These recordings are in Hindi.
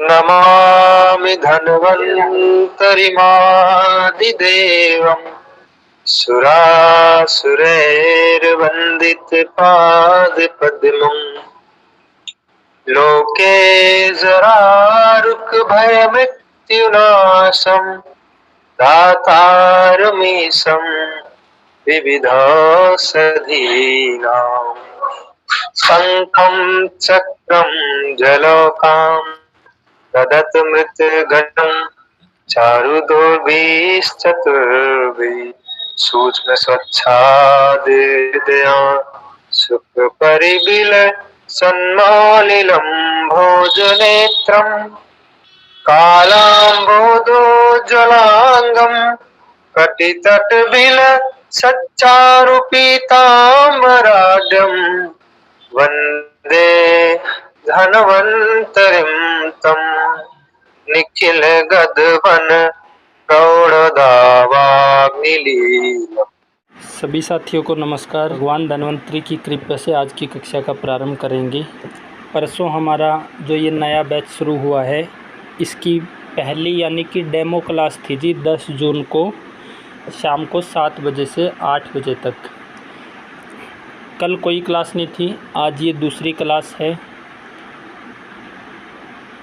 नमामि धन्वन्तरिमादिदेवम् सुरासुरैर्वन्दितपादपद्मम् लोके जरारुकभयमृत्युनाशम् दातारमीशम् विविधौषधीनाम् शङ्खं चक्रं जलौकाम् तदतमृतघटं चारुदोर्भिश्चतुर्भिः सूक्ष्मस्वच्छादिदया सुखपरिबिलसन्मालिलं भोजनेत्रम् कालाम्बोदोज्ज्वलाङ्गं कटितटविलसच्चारुपीताम्बराढ्यं वन्दे धन्वन्तरिं तम् निखिल गदवन प्रौढ़दावाग्निलीलम्। सभी साथियों को नमस्कार। भगवान धन्वंतरी की कृपा से आज की कक्षा का प्रारंभ करेंगे। परसों हमारा जो ये नया बैच शुरू हुआ है, इसकी पहली यानी कि डेमो क्लास थी जी 10 जून को शाम को 7 बजे से 8 बजे तक। कल कोई क्लास नहीं थी, आज ये दूसरी क्लास है।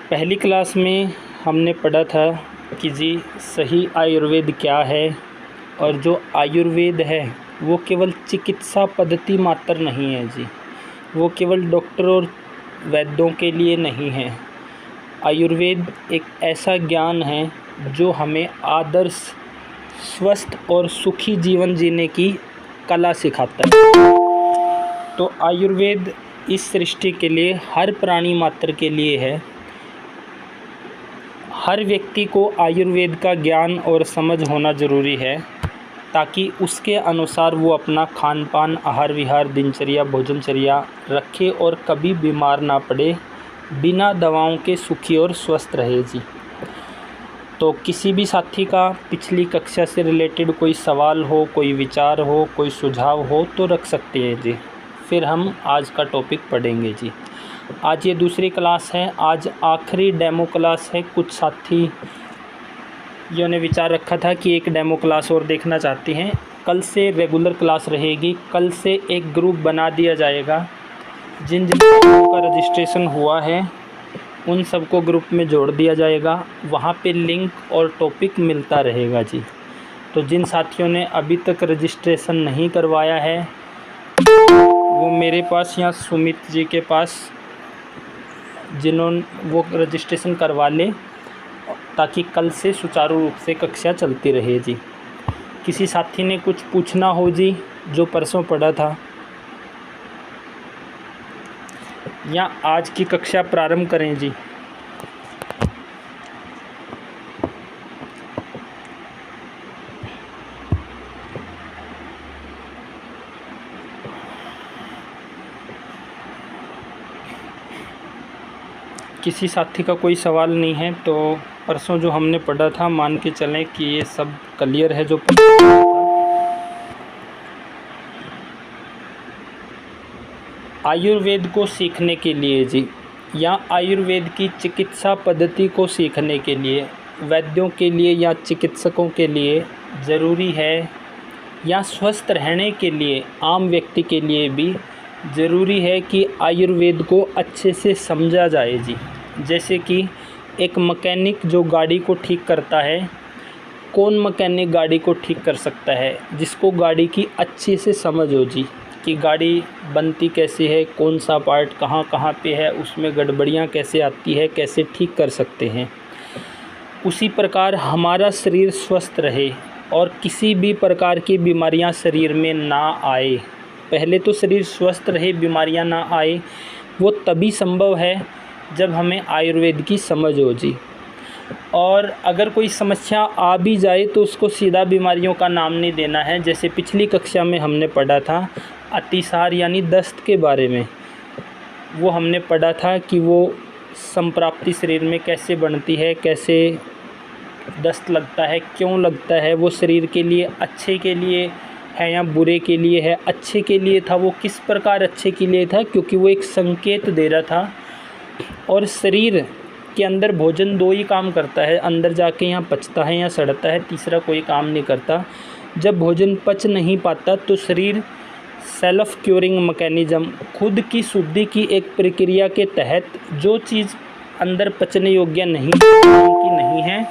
पहली क्लास में हमने पढ़ा था कि जी सही आयुर्वेद क्या है, और जो आयुर्वेद है वो केवल चिकित्सा पद्धति मात्र नहीं है जी, वो केवल डॉक्टर और वैद्यों के लिए नहीं है। आयुर्वेद एक ऐसा ज्ञान है जो हमें आदर्श, स्वस्थ और सुखी जीवन जीने की कला सिखाता है। तो आयुर्वेद इस सृष्टि के लिए, हर प्राणी मात्र के लिए है। हर व्यक्ति को आयुर्वेद का ज्ञान और समझ होना ज़रूरी है, ताकि उसके अनुसार वो अपना खान पान, आहार विहार, दिनचर्या, भोजनचर्या रखे और कभी बीमार ना पड़े, बिना दवाओं के सुखी और स्वस्थ रहे जी। तो किसी भी साथी का पिछली कक्षा से रिलेटेड कोई सवाल हो, कोई विचार हो, कोई सुझाव हो तो रख सकते हैं जी। फिर हम आज का टॉपिक पढ़ेंगे जी। आज ये दूसरी क्लास है, आज आखिरी डेमो क्लास है। कुछ साथियों ने विचार रखा था कि एक डेमो क्लास और देखना चाहते हैं। कल से रेगुलर क्लास रहेगी। कल से एक ग्रुप बना दिया जाएगा। जिन जिन का रजिस्ट्रेशन हुआ है उन सबको ग्रुप में जोड़ दिया जाएगा। वहाँ पे लिंक और टॉपिक मिलता रहेगा जी। तो जिन साथियों ने अभी तक रजिस्ट्रेशन नहीं करवाया है वो मेरे पास या सुमित जी के पास, जिन्होंने वो रजिस्ट्रेशन करवा लें, ताकि कल से सुचारू रूप से कक्षा चलती रहे जी। किसी साथी ने कुछ पूछना हो जी जो परसों पढ़ा था, या आज की कक्षा प्रारंभ करें जी। किसी साथी का कोई सवाल नहीं है तो परसों जो हमने पढ़ा था मान के चलें कि ये सब क्लियर है। जो आयुर्वेद को सीखने के लिए जी, या आयुर्वेद की चिकित्सा पद्धति को सीखने के लिए वैद्यों के लिए या चिकित्सकों के लिए ज़रूरी है, या स्वस्थ रहने के लिए आम व्यक्ति के लिए भी ज़रूरी है कि आयुर्वेद को अच्छे से समझा जाए जी। जैसे कि एक मैकेनिक जो गाड़ी को ठीक करता है, कौन मैकेनिक गाड़ी को ठीक कर सकता है? जिसको गाड़ी की अच्छे से समझ हो जी, कि गाड़ी बनती कैसे है, कौन सा पार्ट कहाँ कहाँ पे है, उसमें गड़बड़ियाँ कैसे आती है, कैसे ठीक कर सकते हैं। उसी प्रकार हमारा शरीर स्वस्थ रहे और किसी भी प्रकार की बीमारियां शरीर में ना आए। पहले तो शरीर स्वस्थ रहे, बीमारियां ना आए, वो तभी संभव है जब हमें आयुर्वेद की समझ हो जी। और अगर कोई समस्या आ भी जाए तो उसको सीधा बीमारियों का नाम नहीं देना है। जैसे पिछली कक्षा में हमने पढ़ा था अतिसार यानी दस्त के बारे में, वो हमने पढ़ा था कि वो संप्राप्ति शरीर में कैसे बनती है, कैसे दस्त लगता है, क्यों लगता है, वो शरीर के लिए अच्छे के लिए है या बुरे के लिए है। अच्छे के लिए था, वो किस प्रकार अच्छे के लिए था, क्योंकि वो एक संकेत दे रहा था। और शरीर के अंदर भोजन दो ही काम करता है, अंदर जाके यहाँ पचता है या सड़ता है, तीसरा कोई काम नहीं करता। जब भोजन पच नहीं पाता तो शरीर सेल्फ क्यूरिंग मैकेनिज़्म, खुद की शुद्धि की एक प्रक्रिया के तहत जो चीज़ अंदर पचने योग्य नहीं है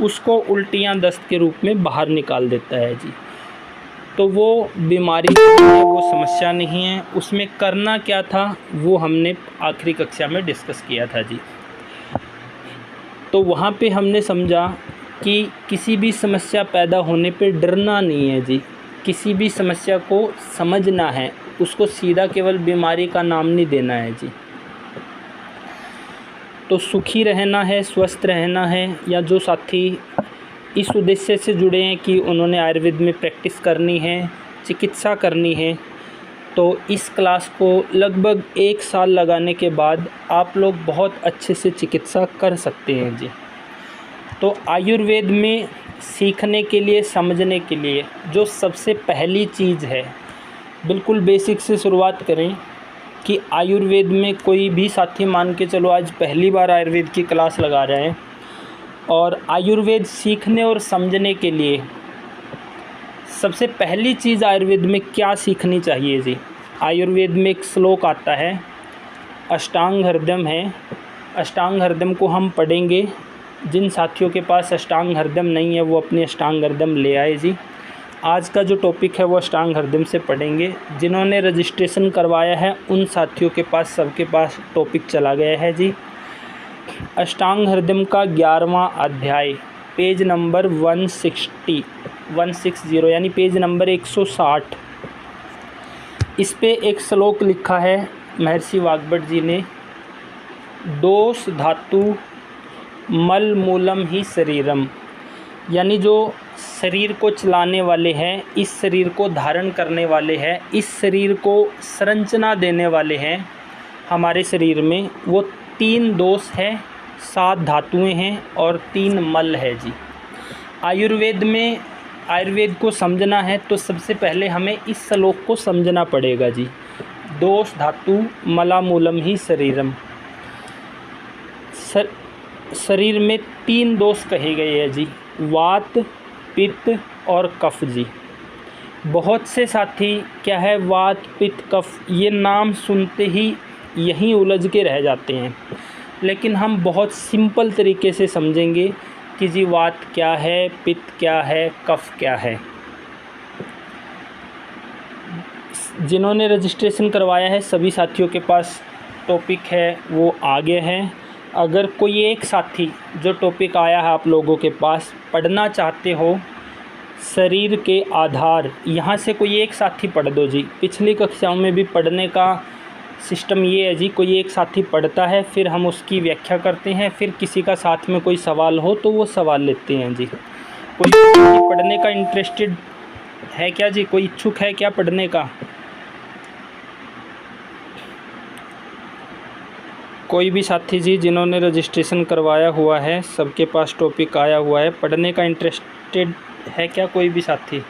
उसको उल्टियाँ दस्त के रूप में बाहर निकाल देता है जी। तो वो बीमारी नहीं है, वो समस्या नहीं है। उसमें करना क्या था वो हमने आखिरी कक्षा में डिस्कस किया था जी। तो वहाँ पे हमने समझा कि किसी भी समस्या पैदा होने पे डरना नहीं है जी, किसी भी समस्या को समझना है, उसको सीधा केवल बीमारी का नाम नहीं देना है जी। तो सुखी रहना है, स्वस्थ रहना है, या जो साथी इस उद्देश्य से जुड़े हैं कि उन्होंने आयुर्वेद में प्रैक्टिस करनी है, चिकित्सा करनी है, तो इस क्लास को लगभग 1 साल लगाने के बाद आप लोग बहुत अच्छे से चिकित्सा कर सकते हैं जी। तो आयुर्वेद में सीखने के लिए, समझने के लिए जो सबसे पहली चीज़ है, बिल्कुल बेसिक से शुरुआत करें कि आयुर्वेद में कोई भी साथी मान के चलो आज पहली बार आयुर्वेद की क्लास लगा रहे हैं, और आयुर्वेद सीखने और समझने के लिए सबसे पहली चीज़ आयुर्वेद में क्या सीखनी चाहिए जी। आयुर्वेद में एक श्लोक आता है, अष्टांग हृदयम है, अष्टांग हृदयम को हम पढ़ेंगे। जिन साथियों के पास अष्टांग हृदयम नहीं है वो अपनी अष्टांग हृदयम ले आए जी। आज का जो टॉपिक है वो अष्टांग हृदयम से पढ़ेंगे। जिन्होंने रजिस्ट्रेशन करवाया है उन साथियों के पास, सबके पास टॉपिक चला गया है जी। अष्टांग हृदयम का 11वां अध्याय, पेज नंबर 160 यानी पेज नंबर 160, इस पे एक श्लोक लिखा है महर्षि वाग्भट जी ने, दोष धातु मल मूलम ही शरीरम, यानी जो शरीर को चलाने वाले हैं, इस शरीर को धारण करने वाले हैं, इस शरीर को संरचना देने वाले हैं हमारे शरीर में, वो 3 दोष है, 7 धातुएं हैं और 3 मल है जी। आयुर्वेद में आयुर्वेद को समझना है तो सबसे पहले हमें इस श्लोक को समझना पड़ेगा जी। दोष धातु मला मूलम ही शरीरम, शरीर में 3 दोष कहे गए हैं जी, वात, पित्त और कफ जी। बहुत से साथी क्या है, वात, पित्त, कफ, ये नाम सुनते ही यहीं उलझ के रह जाते हैं। लेकिन हम बहुत सिंपल तरीके से समझेंगे कि जी वात क्या है, पित्त क्या है, कफ क्या है। जिन्होंने रजिस्ट्रेशन करवाया है सभी साथियों के पास टॉपिक है वो आगे है। अगर कोई एक साथी जो टॉपिक आया है आप लोगों के पास पढ़ना चाहते हो, शरीर के आधार, यहाँ से कोई एक साथी पढ़ दो जी। पिछली कक्षाओं में भी पढ़ने का सिस्टम ये है जी, कोई एक साथी पढ़ता है, फिर हम उसकी व्याख्या करते हैं, फिर किसी का साथ में कोई सवाल हो तो वो सवाल लेते हैं जी। कोई पढ़ने का इंटरेस्टेड है क्या जी, कोई इच्छुक है क्या पढ़ने का? कोई भी साथी जी जिन्होंने रजिस्ट्रेशन करवाया हुआ है, सबके पास टॉपिक आया हुआ है, पढ़ने का इंटरेस्टेड है क्या कोई भी साथी?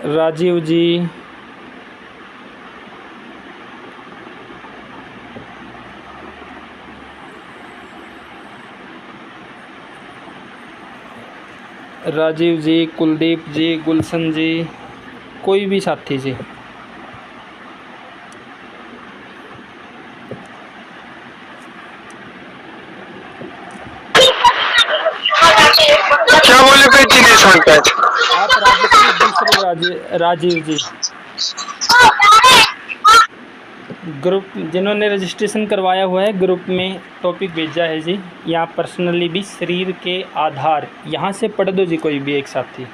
राजीव जी, राजीव जी, कुलदीप जी, गुलशन जी, कोई भी साथी जी। क्या बोले पे दिनेश पंकज? आप दूसरे राजीव जी, ग्रुप जिन्होंने रजिस्ट्रेशन करवाया हुआ है ग्रुप में टॉपिक भेजा है जी। यहाँ पर्सनली भी शरीर के आधार, यहाँ से पढ़ दो जी कोई भी एक साथी।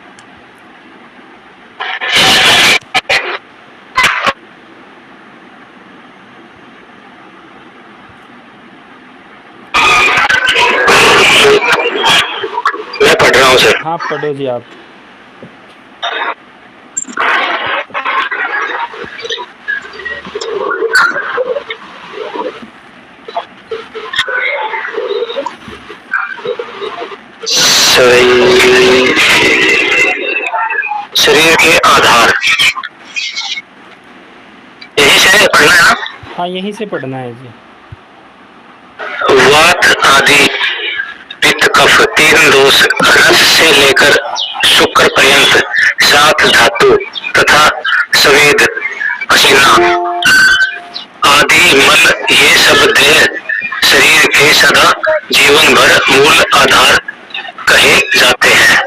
मैं पढ़ रहा हूँ सर। हाँ पढ़ो जी आप। शरीर के आधार, से पढ़ना है ना? हाँ, यहीं से पढ़ना है जी। वात आदि पित्त कफ तीन दोष रस से लेकर शुक्र पर्यंत 7 धातु तथा स्वेद पसीना आदि मल ये सब देह शरीर के सदा जीवन भर मूल आधार कहे जाते हैं।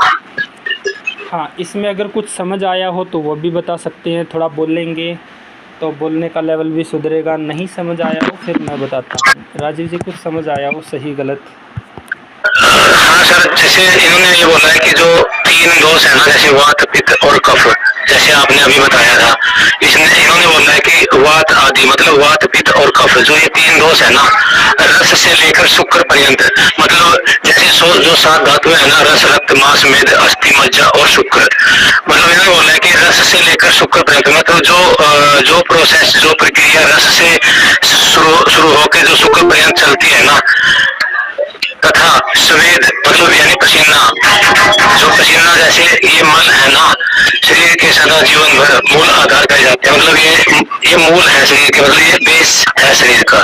हाँ, इसमें अगर कुछ समझ आया हो तो वो भी बता सकते हैं, थोड़ा बोलेंगे तो बोलने का लेवल भी सुधरेगा। नहीं समझ आया हो फिर मैं बताता हूँ। राजीव जी, कुछ समझ आया हो सही गलत? हाँ सर, जैसे इन्होंने ये बोला है कि जो तीन दोष है ना, जैसे वात पित्त और कफ, जैसे आपने अभी बताया था, इन्होंने बोला है कि वात आदि मतलब वात पित्त और कफ, जो ये तीन दोष है ना, रस से लेकर शुक्र पर्यंत, मतलब जैसे जो 7 धातु है ना, रस रक्त मांस मेद अस्थि मज्जा और शुक्र, मतलब इन्होंने बोला है कि रस से लेकर शुक्र पर्यंत, मतलब जो प्रोसेस, जो प्रक्रिया रस से शुरू होकर जो शुक्र पर्यंत चलती है ना, तथा स्वेद मतलब यानी पसीना, जो पसीना जैसे ये मल है ना, शरीर के सदा जीवन भर मूल आधार कहे जाते हैं। मतलब ये मूल है शरीर के, मतलब ये बेस है शरीर का।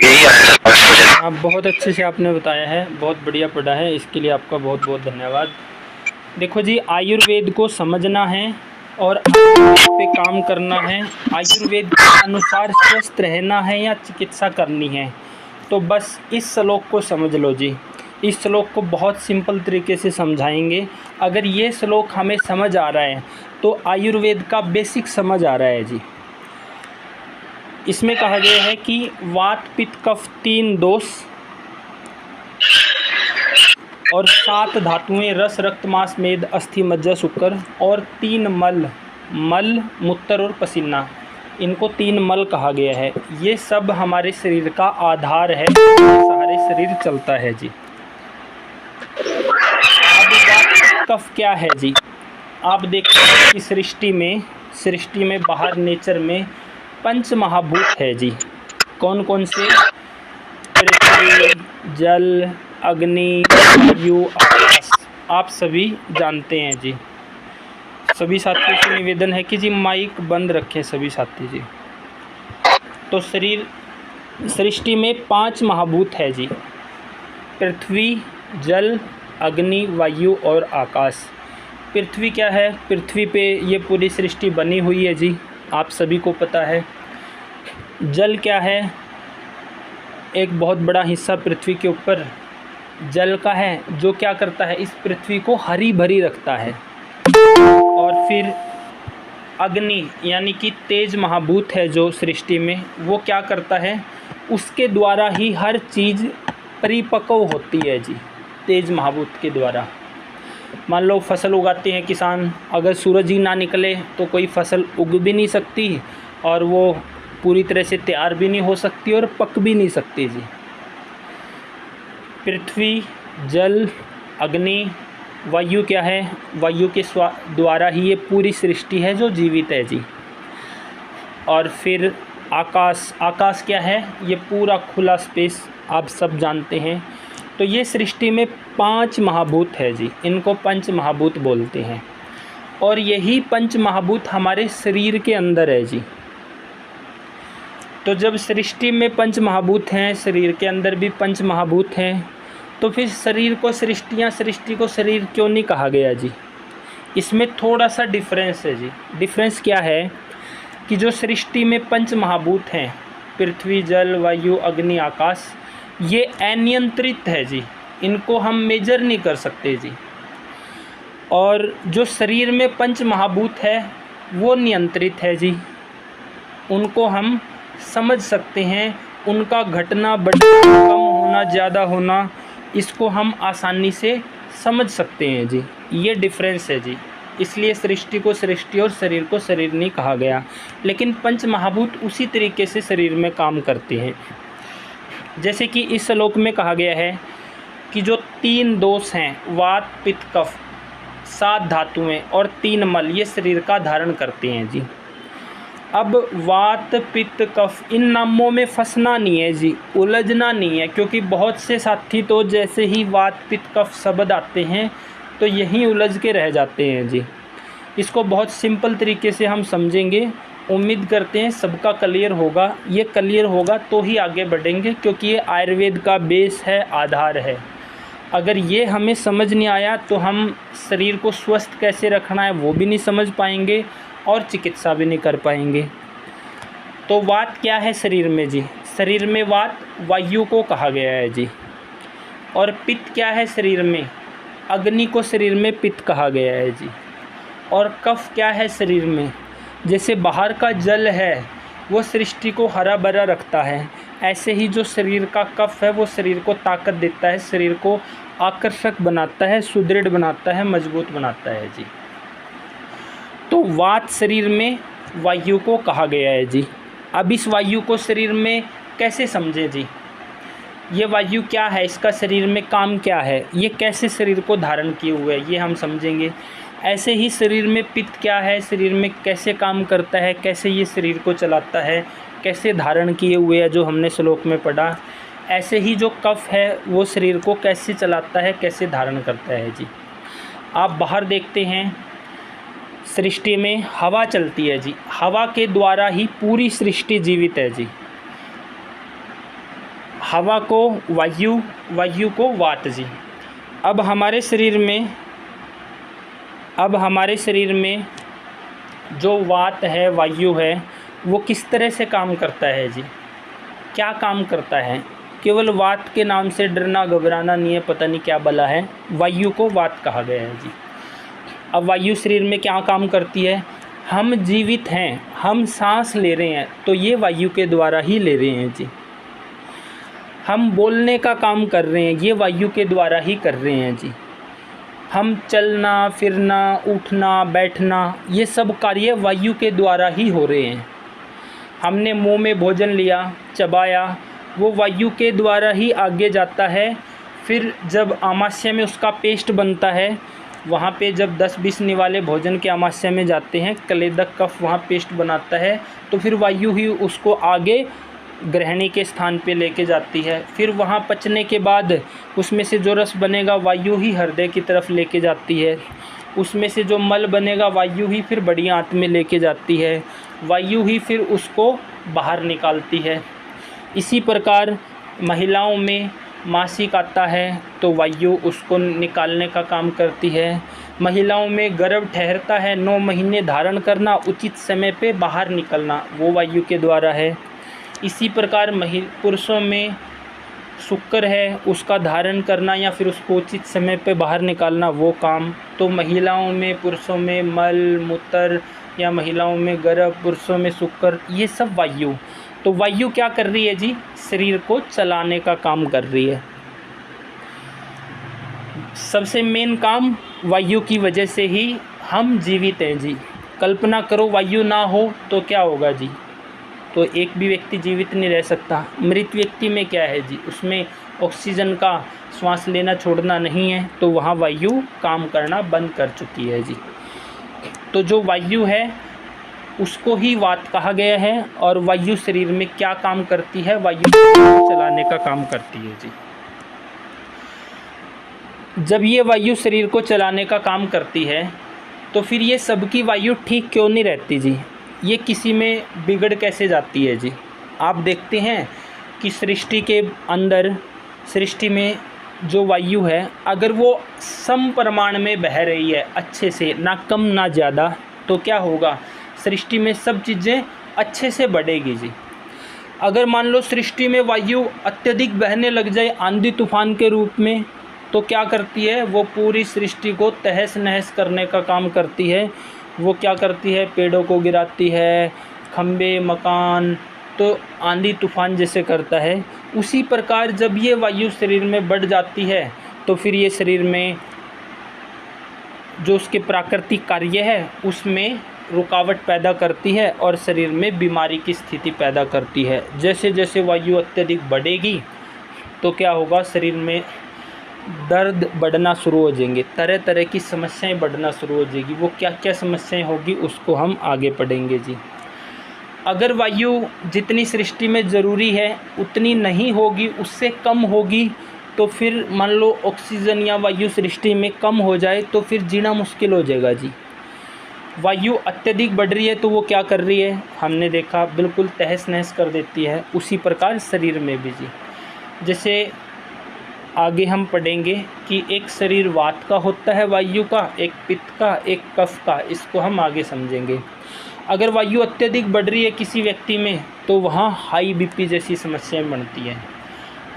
यही है। आप बहुत अच्छे से आपने बताया है, बहुत बढ़िया पढ़ा है, इसके लिए आपका बहुत बहुत धन्यवाद। देखो जी, आयुर्वेद को समझना है और पे काम करना है। आयुर्वेद के अनुसार स्वस्थ रहना है या चिकित्सा करनी है, तो बस इस श्लोक को समझ लो जी। इस श्लोक को बहुत सिंपल तरीके से समझाएंगे। अगर ये श्लोक हमें समझ आ रहा है तो आयुर्वेद का बेसिक समझ आ रहा है जी। इसमें कहा गया है कि वात पित्त कफ 3 दोष और 7 धातुएं रस रक्त मांस मेद अस्थि मज्जा शुक्र और 3 मल मूत्र और पसीना, इनको 3 मल कहा गया है। ये सब हमारे शरीर का आधार है, सारे शरीर चलता है जी। अब बात कफ क्या है जी। आप देखते हैं कि सृष्टि में बाहर नेचर में 5 महाभूत है जी। कौन कौन से? पृथ्वी, जल, अग्नि, वायु, आकाश। आप सभी जानते हैं जी। सभी साथियों से निवेदन है कि जी माइक बंद रखें सभी साथी जी। तो सृष्टि में 5 महाभूत है जी। पृथ्वी, जल, अग्नि, वायु और आकाश। पृथ्वी क्या है? पृथ्वी पे ये पूरी सृष्टि बनी हुई है जी, आप सभी को पता है। जल क्या है? एक बहुत बड़ा हिस्सा पृथ्वी के ऊपर जल का है, जो क्या करता है, इस पृथ्वी को हरी भरी रखता है। और फिर अग्नि यानी कि तेज महाभूत है जो सृष्टि में, वो क्या करता है, उसके द्वारा ही हर चीज़ परिपक्व होती है जी, तेज महाभूत के द्वारा। मान लो फसल उगाते हैं किसान, अगर सूरज ही ना निकले तो कोई फसल उग भी नहीं सकती और वो पूरी तरह से तैयार भी नहीं हो सकती और पक भी नहीं सकती जी। पृथ्वी, जल, अग्नि, वायु क्या है? वायु के द्वारा ही ये पूरी सृष्टि है जो जीवित है जी। और फिर आकाश क्या है? ये पूरा खुला स्पेस, आप सब जानते हैं। तो ये सृष्टि में 5 महाभूत है जी, इनको पंच महाभूत बोलते हैं। और यही पंच महाभूत हमारे शरीर के अंदर है जी। तो जब सृष्टि में पंच महाभूत हैं, शरीर के अंदर भी पंच महाभूत हैं, तो फिर शरीर को सृष्टि को शरीर क्यों नहीं कहा गया जी? इसमें थोड़ा सा डिफरेंस है जी। डिफरेंस क्या है कि जो सृष्टि में पंच महाभूत हैं, पृथ्वी, जल, वायु, अग्नि, आकाश, ये अनियंत्रित है जी, इनको हम मेजर नहीं कर सकते जी। और जो शरीर में पंच महाभूत है वो नियंत्रित है जी, उनको हम समझ सकते हैं, उनका घटना बढ़ना, कम होना, ज़्यादा होना, इसको हम आसानी से समझ सकते हैं जी। ये डिफरेंस है जी, इसलिए सृष्टि को सृष्टि और शरीर को शरीर नहीं कहा गया। लेकिन पंच महाभूत उसी तरीके से शरीर में काम करते हैं। जैसे कि इस श्लोक में कहा गया है कि जो 3 दोष हैं, वात पित्त कफ, 7 धातुएं और 3 मल, ये शरीर का धारण करते हैं जी। अब वात पित्त कफ, इन नामों में फंसना नहीं है जी, उलझना नहीं है, क्योंकि बहुत से साथी तो जैसे ही वात पित्त कफ शब्द आते हैं तो यहीं उलझ के रह जाते हैं जी। इसको बहुत सिंपल तरीके से हम समझेंगे उम्मीद करते हैं सबका क्लियर होगा। ये क्लियर होगा तो ही आगे बढ़ेंगे, क्योंकि ये आयुर्वेद का बेस है, आधार है। अगर ये हमें समझ नहीं आया तो हम शरीर को स्वस्थ कैसे रखना है वो भी नहीं समझ पाएंगे और चिकित्सा भी नहीं कर पाएंगे। तो वात क्या है शरीर में जी? शरीर में वात वायु को कहा गया है जी। और पित्त क्या है शरीर में? अग्नि को शरीर में पित्त कहा गया है जी। और कफ क्या है शरीर में? जैसे बाहर का जल है वो सृष्टि को हरा भरा रखता है, ऐसे ही जो शरीर का कफ है वो शरीर को ताकत देता है, शरीर को आकर्षक बनाता है, सुदृढ़ बनाता है, मजबूत बनाता है जी। तो वात शरीर में वायु को कहा गया है जी। अब इस वायु को शरीर में कैसे समझे जी? ये वायु क्या है, इसका शरीर में काम क्या है, ये कैसे शरीर को धारण किए हुए है, ये हम समझेंगे। ऐसे ही शरीर में पित्त क्या है, शरीर में कैसे काम करता है, कैसे ये शरीर को चलाता है, कैसे धारण किए हुए है, जो हमने श्लोक में पढ़ा। ऐसे ही जो कफ है वो शरीर को कैसे चलाता है, कैसे धारण करता है जी। आप बाहर देखते हैं सृष्टि में हवा चलती है जी, हवा के द्वारा ही पूरी सृष्टि जीवित है जी। हवा को वायु, वायु को वात जी। अब हमारे शरीर में जो वात है, वायु है, वो किस तरह से काम करता है जी? क्या काम करता है? केवल वात के नाम से डरना घबराना नहीं है, पता नहीं क्या बला है। वायु को वात कहा गया है जी। अब वायु शरीर में क्या काम करती है? हम जीवित हैं, हम सांस ले रहे हैं तो ये वायु के द्वारा ही ले रहे हैं जी। हम बोलने का काम कर रहे हैं, ये वायु के द्वारा ही कर रहे हैं जी। हम चलना फिरना, उठना बैठना, ये सब कार्य वायु के द्वारा ही हो रहे हैं। हमने मुंह में भोजन लिया, चबाया, वो वायु के द्वारा ही आगे जाता है। फिर जब आमाशय में उसका पेस्ट बनता है, वहाँ पे जब 10-20 निवाले भोजन के आमाशय में जाते हैं, कलेदक कफ वहाँ पेस्ट बनाता है, तो फिर वायु ही उसको आगे ग्रहणी के स्थान पे लेके जाती है। फिर वहाँ पचने के बाद उसमें से जो रस बनेगा वायु ही हृदय की तरफ लेके जाती है। उसमें से जो मल बनेगा वायु ही फिर बड़ी आंत में लेके जाती है, वायु ही फिर उसको बाहर निकालती है। इसी प्रकार महिलाओं में मासिक आता है तो वायु उसको निकालने का काम करती है। महिलाओं में गर्भ ठहरता है, 9 महीने धारण करना, उचित समय पे बाहर निकलना, वो वायु के द्वारा है। इसी प्रकार पुरुषों में शुक्र है, उसका धारण करना या फिर उसको उचित समय पे बाहर निकालना, वो काम। तो महिलाओं में, पुरुषों में मल मूत्र, या महिलाओं में गर्भ, पुरुषों में शुक्र, ये सब वायु। तो वायु क्या कर रही है जी? शरीर को चलाने का काम कर रही है। सबसे मेन काम वायु की वजह से ही हम जीवित हैं जी। कल्पना करो वायु ना हो तो क्या होगा जी? तो एक भी व्यक्ति जीवित नहीं रह सकता। मृत व्यक्ति में क्या है जी? उसमें ऑक्सीजन का श्वास लेना छोड़ना नहीं है, तो वहाँ वायु काम करना बंद कर चुकी है जी। तो जो वायु है उसको ही वात कहा गया है। और वायु शरीर में क्या काम करती है? वायु को चलाने का काम करती है जी। जब ये वायु शरीर को चलाने का काम करती है तो फिर ये सबकी वायु ठीक क्यों नहीं रहती जी? ये किसी में बिगड़ कैसे जाती है जी? आप देखते हैं कि सृष्टि के अंदर, सृष्टि में जो वायु है, अगर वो सम प्रमाण में बह रही है अच्छे से, ना कम ना ज़्यादा, तो क्या होगा? सृष्टि में सब चीज़ें अच्छे से बढ़ेगी जी। अगर मान लो सृष्टि में वायु अत्यधिक बहने लग जाए आंधी तूफान के रूप में, तो क्या करती है? वो पूरी सृष्टि को तहस नहस करने का काम करती है। वो क्या करती है? पेड़ों को गिराती है, खंबे, मकान, तो आंधी तूफान जैसे करता है। उसी प्रकार जब ये वायु शरीर में बढ़ जाती है तो फिर ये शरीर में जो उसके प्राकृतिक कार्य है उसमें रुकावट पैदा करती है और शरीर में बीमारी की स्थिति पैदा करती है। जैसे जैसे वायु अत्यधिक बढ़ेगी तो क्या होगा? शरीर में दर्द बढ़ना शुरू हो जाएंगे, तरह तरह की समस्याएं बढ़ना शुरू हो जाएगी। वो क्या क्या समस्याएं होगी उसको हम आगे पढ़ेंगे जी। अगर वायु जितनी सृष्टि में ज़रूरी है उतनी नहीं होगी, उससे कम होगी, तो फिर मान लो ऑक्सीजन या वायु सृष्टि में कम हो जाए तो फिर जीना मुश्किल हो जाएगा जी। वायु अत्यधिक बढ़ रही है तो वो क्या कर रही है, हमने देखा बिल्कुल तहस नहस कर देती है। उसी प्रकार शरीर में भी जी, जैसे आगे हम पढ़ेंगे कि एक शरीर वात का होता है वायु का, एक पित्त का, एक कफ का, इसको हम आगे समझेंगे। अगर वायु अत्यधिक बढ़ रही है किसी व्यक्ति में तो वहाँ हाई बीपी जैसी समस्याएं बनती हैं।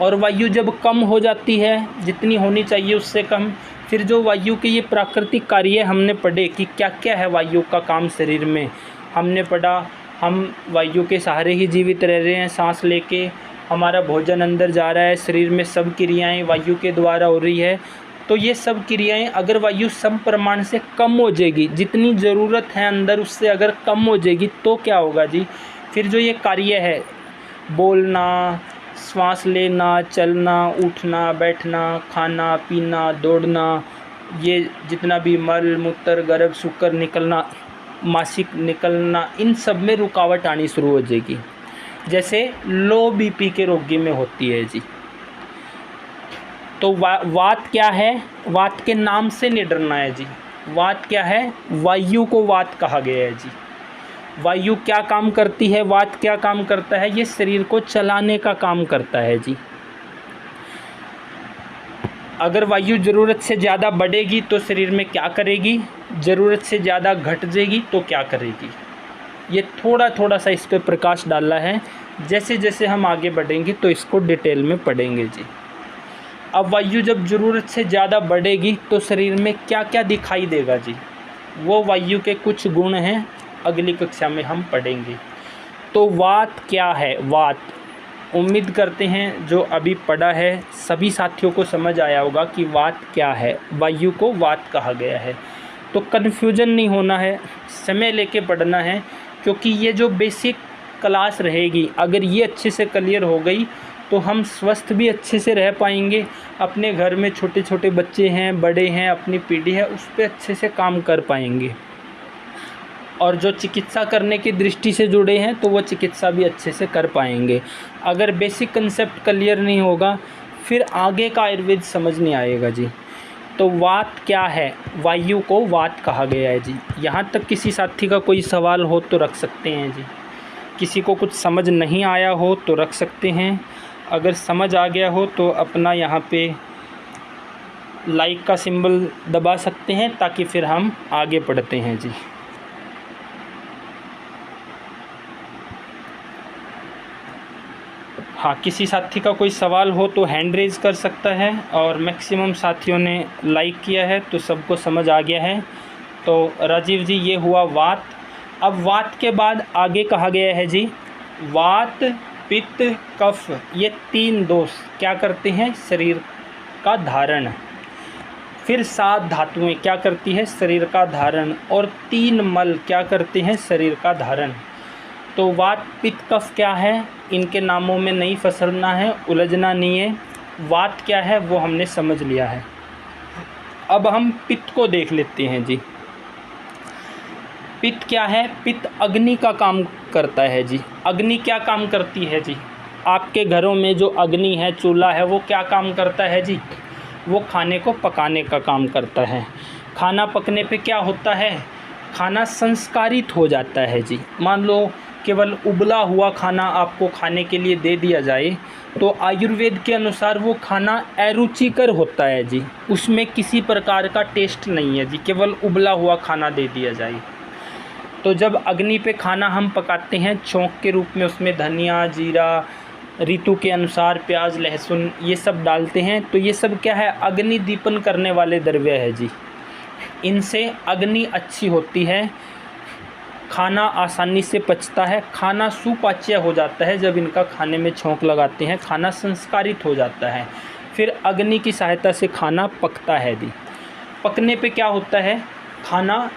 और वायु जब कम हो जाती है, जितनी होनी चाहिए उससे कम, फिर जो वायु के ये प्राकृतिक कार्य हमने पढ़े कि क्या क्या है वायु का काम शरीर में। हमने पढ़ा हम वायु के सहारे ही जीवित रह रहे हैं, सांस लेके हमारा भोजन अंदर जा रहा है, शरीर में सब क्रियाएं वायु के द्वारा हो रही है। तो ये सब क्रियाएं अगर वायु सम प्रमाण से कम हो जाएगी, जितनी ज़रूरत है अंदर उससे अगर कम हो जाएगी तो क्या होगा जी, फिर जो ये कार्य है बोलना, श्वास लेना, चलना, उठना, बैठना, खाना पीना, दौड़ना, ये जितना भी मल मूत्र गर्भ शुक्र निकलना, मासिक निकलना, इन सब में रुकावट आनी शुरू हो जाएगी, जैसे लो बीपी के रोगी में होती है जी। तो वात क्या है, वात के नाम से नहीं डरना है जी। वात क्या है, वायु को वात कहा गया है जी। वायु क्या काम करती है, वात क्या काम करता है, ये शरीर को चलाने का काम करता है जी। अगर वायु ज़रूरत से ज़्यादा बढ़ेगी तो शरीर में क्या करेगी, ज़रूरत से ज़्यादा घट जाएगी तो क्या करेगी, ये थोड़ा थोड़ा सा इस पर प्रकाश डाला है। जैसे जैसे हम आगे बढ़ेंगे तो इसको डिटेल में पढ़ेंगे जी। अब वायु जब ज़रूरत से ज़्यादा बढ़ेगी तो शरीर में क्या क्या दिखाई देगा जी, वो वायु के कुछ गुण हैं, अगली कक्षा में हम पढ़ेंगे। तो वात क्या है, वात, उम्मीद करते हैं जो अभी पढ़ा है सभी साथियों को समझ आया होगा कि वात क्या है, वायु को वात कहा गया है। तो कन्फ्यूजन नहीं होना है, समय लेके पढ़ना है, क्योंकि ये जो बेसिक क्लास रहेगी अगर ये अच्छे से क्लियर हो गई तो हम स्वस्थ भी अच्छे से रह पाएंगे, अपने घर में छोटे छोटे बच्चे हैं, बड़े हैं, अपनी पीढ़ी है, उस पर अच्छे से काम कर पाएंगे। और जो चिकित्सा करने की दृष्टि से जुड़े हैं तो वो चिकित्सा भी अच्छे से कर पाएंगे। अगर बेसिक कंसेप्ट क्लियर नहीं होगा फिर आगे का आयुर्वेद समझ नहीं आएगा जी। तो वात क्या है, वायु को वात कहा गया है जी। यहाँ तक किसी साथी का कोई सवाल हो तो रख सकते हैं जी, किसी को कुछ समझ नहीं आया हो तो रख सकते हैं, अगर समझ आ गया हो तो अपना यहाँ पे लाइक का सिंबल दबा सकते हैं ताकि फिर हम आगे बढ़ते हैं जी। हाँ, किसी साथी का कोई सवाल हो तो हैंड रेज कर सकता है, और मैक्सिमम साथियों ने लाइक किया है तो सबको समझ आ गया है। तो राजीव जी ये हुआ वात। अब वात के बाद आगे कहा गया है जी, वात पित्त कफ, ये तीन दोष क्या करते हैं, शरीर का धारण। फिर 7 धातुएं क्या करती है, शरीर का धारण, और 3 मल क्या करते हैं, शरीर का धारण। तो वात पित्त कफ क्या है, इनके नामों में नहीं फंसना है, उलझना नहीं है। वात क्या है वो हमने समझ लिया है। अब हम पित्त को देख लेते हैं जी। पित्त क्या है, पित्त अग्नि का काम करता है जी। अग्नि क्या काम करती है जी, आपके घरों में जो अग्नि है, चूल्हा है, वो क्या काम करता है जी, वो खाने को पकाने का काम करता है। खाना पकने पे क्या होता है, खाना संस्कारित हो जाता है जी। मान लो केवल उबला हुआ खाना आपको खाने के लिए दे दिया जाए तो आयुर्वेद के अनुसार वो खाना अरुचिकर होता है जी, उसमें किसी प्रकार का टेस्ट नहीं है जी, केवल उबला हुआ खाना दे दिया जाए। तो जब अग्नि पे खाना हम पकाते हैं छौंक के रूप में, उसमें धनिया, जीरा, ऋतु के अनुसार प्याज, लहसुन, ये सब डालते हैं, तो ये सब क्या है, अग्नि दीपन करने वाले द्रव्य है जी। इनसे अग्नि अच्छी होती है, खाना आसानी से पचता है, खाना सुपाच्य हो जाता है। जब इनका खाने में छौंक लगाते हैं खाना संस्कारित हो जाता है, फिर अग्नि की सहायता से खाना पकता है जी। पकने पे क्या होता है, खाना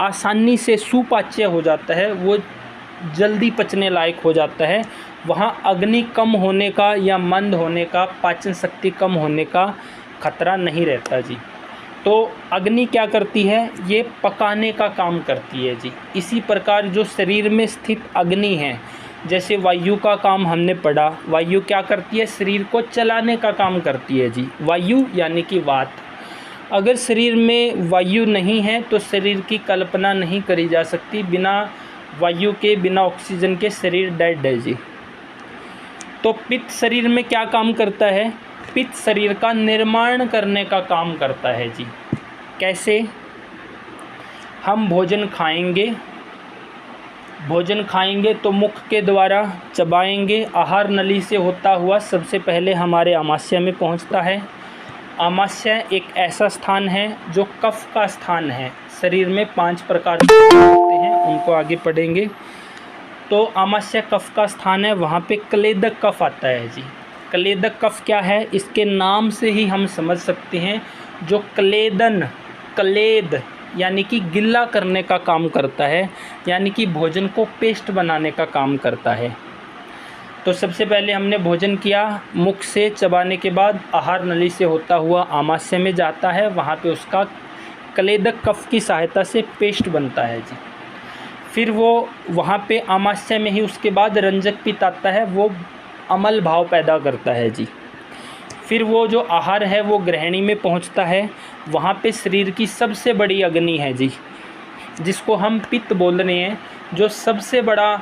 आसानी से सुपाच्य हो जाता है, वो जल्दी पचने लायक हो जाता है। वहाँ अग्नि कम होने का या मंद होने का, पाचन शक्ति कम होने का खतरा नहीं रहता जी। तो अग्नि क्या करती है, ये पकाने का काम करती है जी। इसी प्रकार जो शरीर में स्थित अग्नि है, जैसे वायु का काम हमने पढ़ा, वायु क्या करती है, शरीर को चलाने का काम करती है जी। वायु यानी कि वात, अगर शरीर में वायु नहीं है तो शरीर की कल्पना नहीं करी जा सकती। बिना वायु के, बिना ऑक्सीजन के शरीर डेड है जी। तो पित्त शरीर में क्या काम करता है? पित्त शरीर का निर्माण करने का काम करता है जी। कैसे? हम भोजन खाएंगे तो मुख के द्वारा चबाएंगे, आहार नली से होता हुआ सबसे पहले हमारे आमाशय में पहुंचता है। आमाशय एक ऐसा स्थान है जो कफ का स्थान है। शरीर में 5 प्रकार के कफ होते हैं, उनको आगे पढ़ेंगे। तो आमाशय कफ का स्थान है, वहाँ पे क्लेदक कफ आता है जी। क्लेदक कफ क्या है? इसके नाम से ही हम समझ सकते हैं, जो क्लेद यानी कि गिल्ला करने का काम करता है, यानी कि भोजन को पेस्ट बनाने का काम करता है। तो सबसे पहले हमने भोजन किया, मुख से चबाने के बाद आहार नली से होता हुआ आमाशय में जाता है, वहाँ पे उसका क्लेदक कफ की सहायता से पेस्ट बनता है जी। फिर वो वहाँ पे आमाशय में ही उसके बाद रंजक पित्त आता है, वो अमल भाव पैदा करता है जी। फिर वो जो आहार है वो ग्रहणी में पहुँचता है, वहाँ पे शरीर की सबसे बड़ी अग्नि है जी, जिसको हम पित्त बोल रहे हैं, जो सबसे बड़ा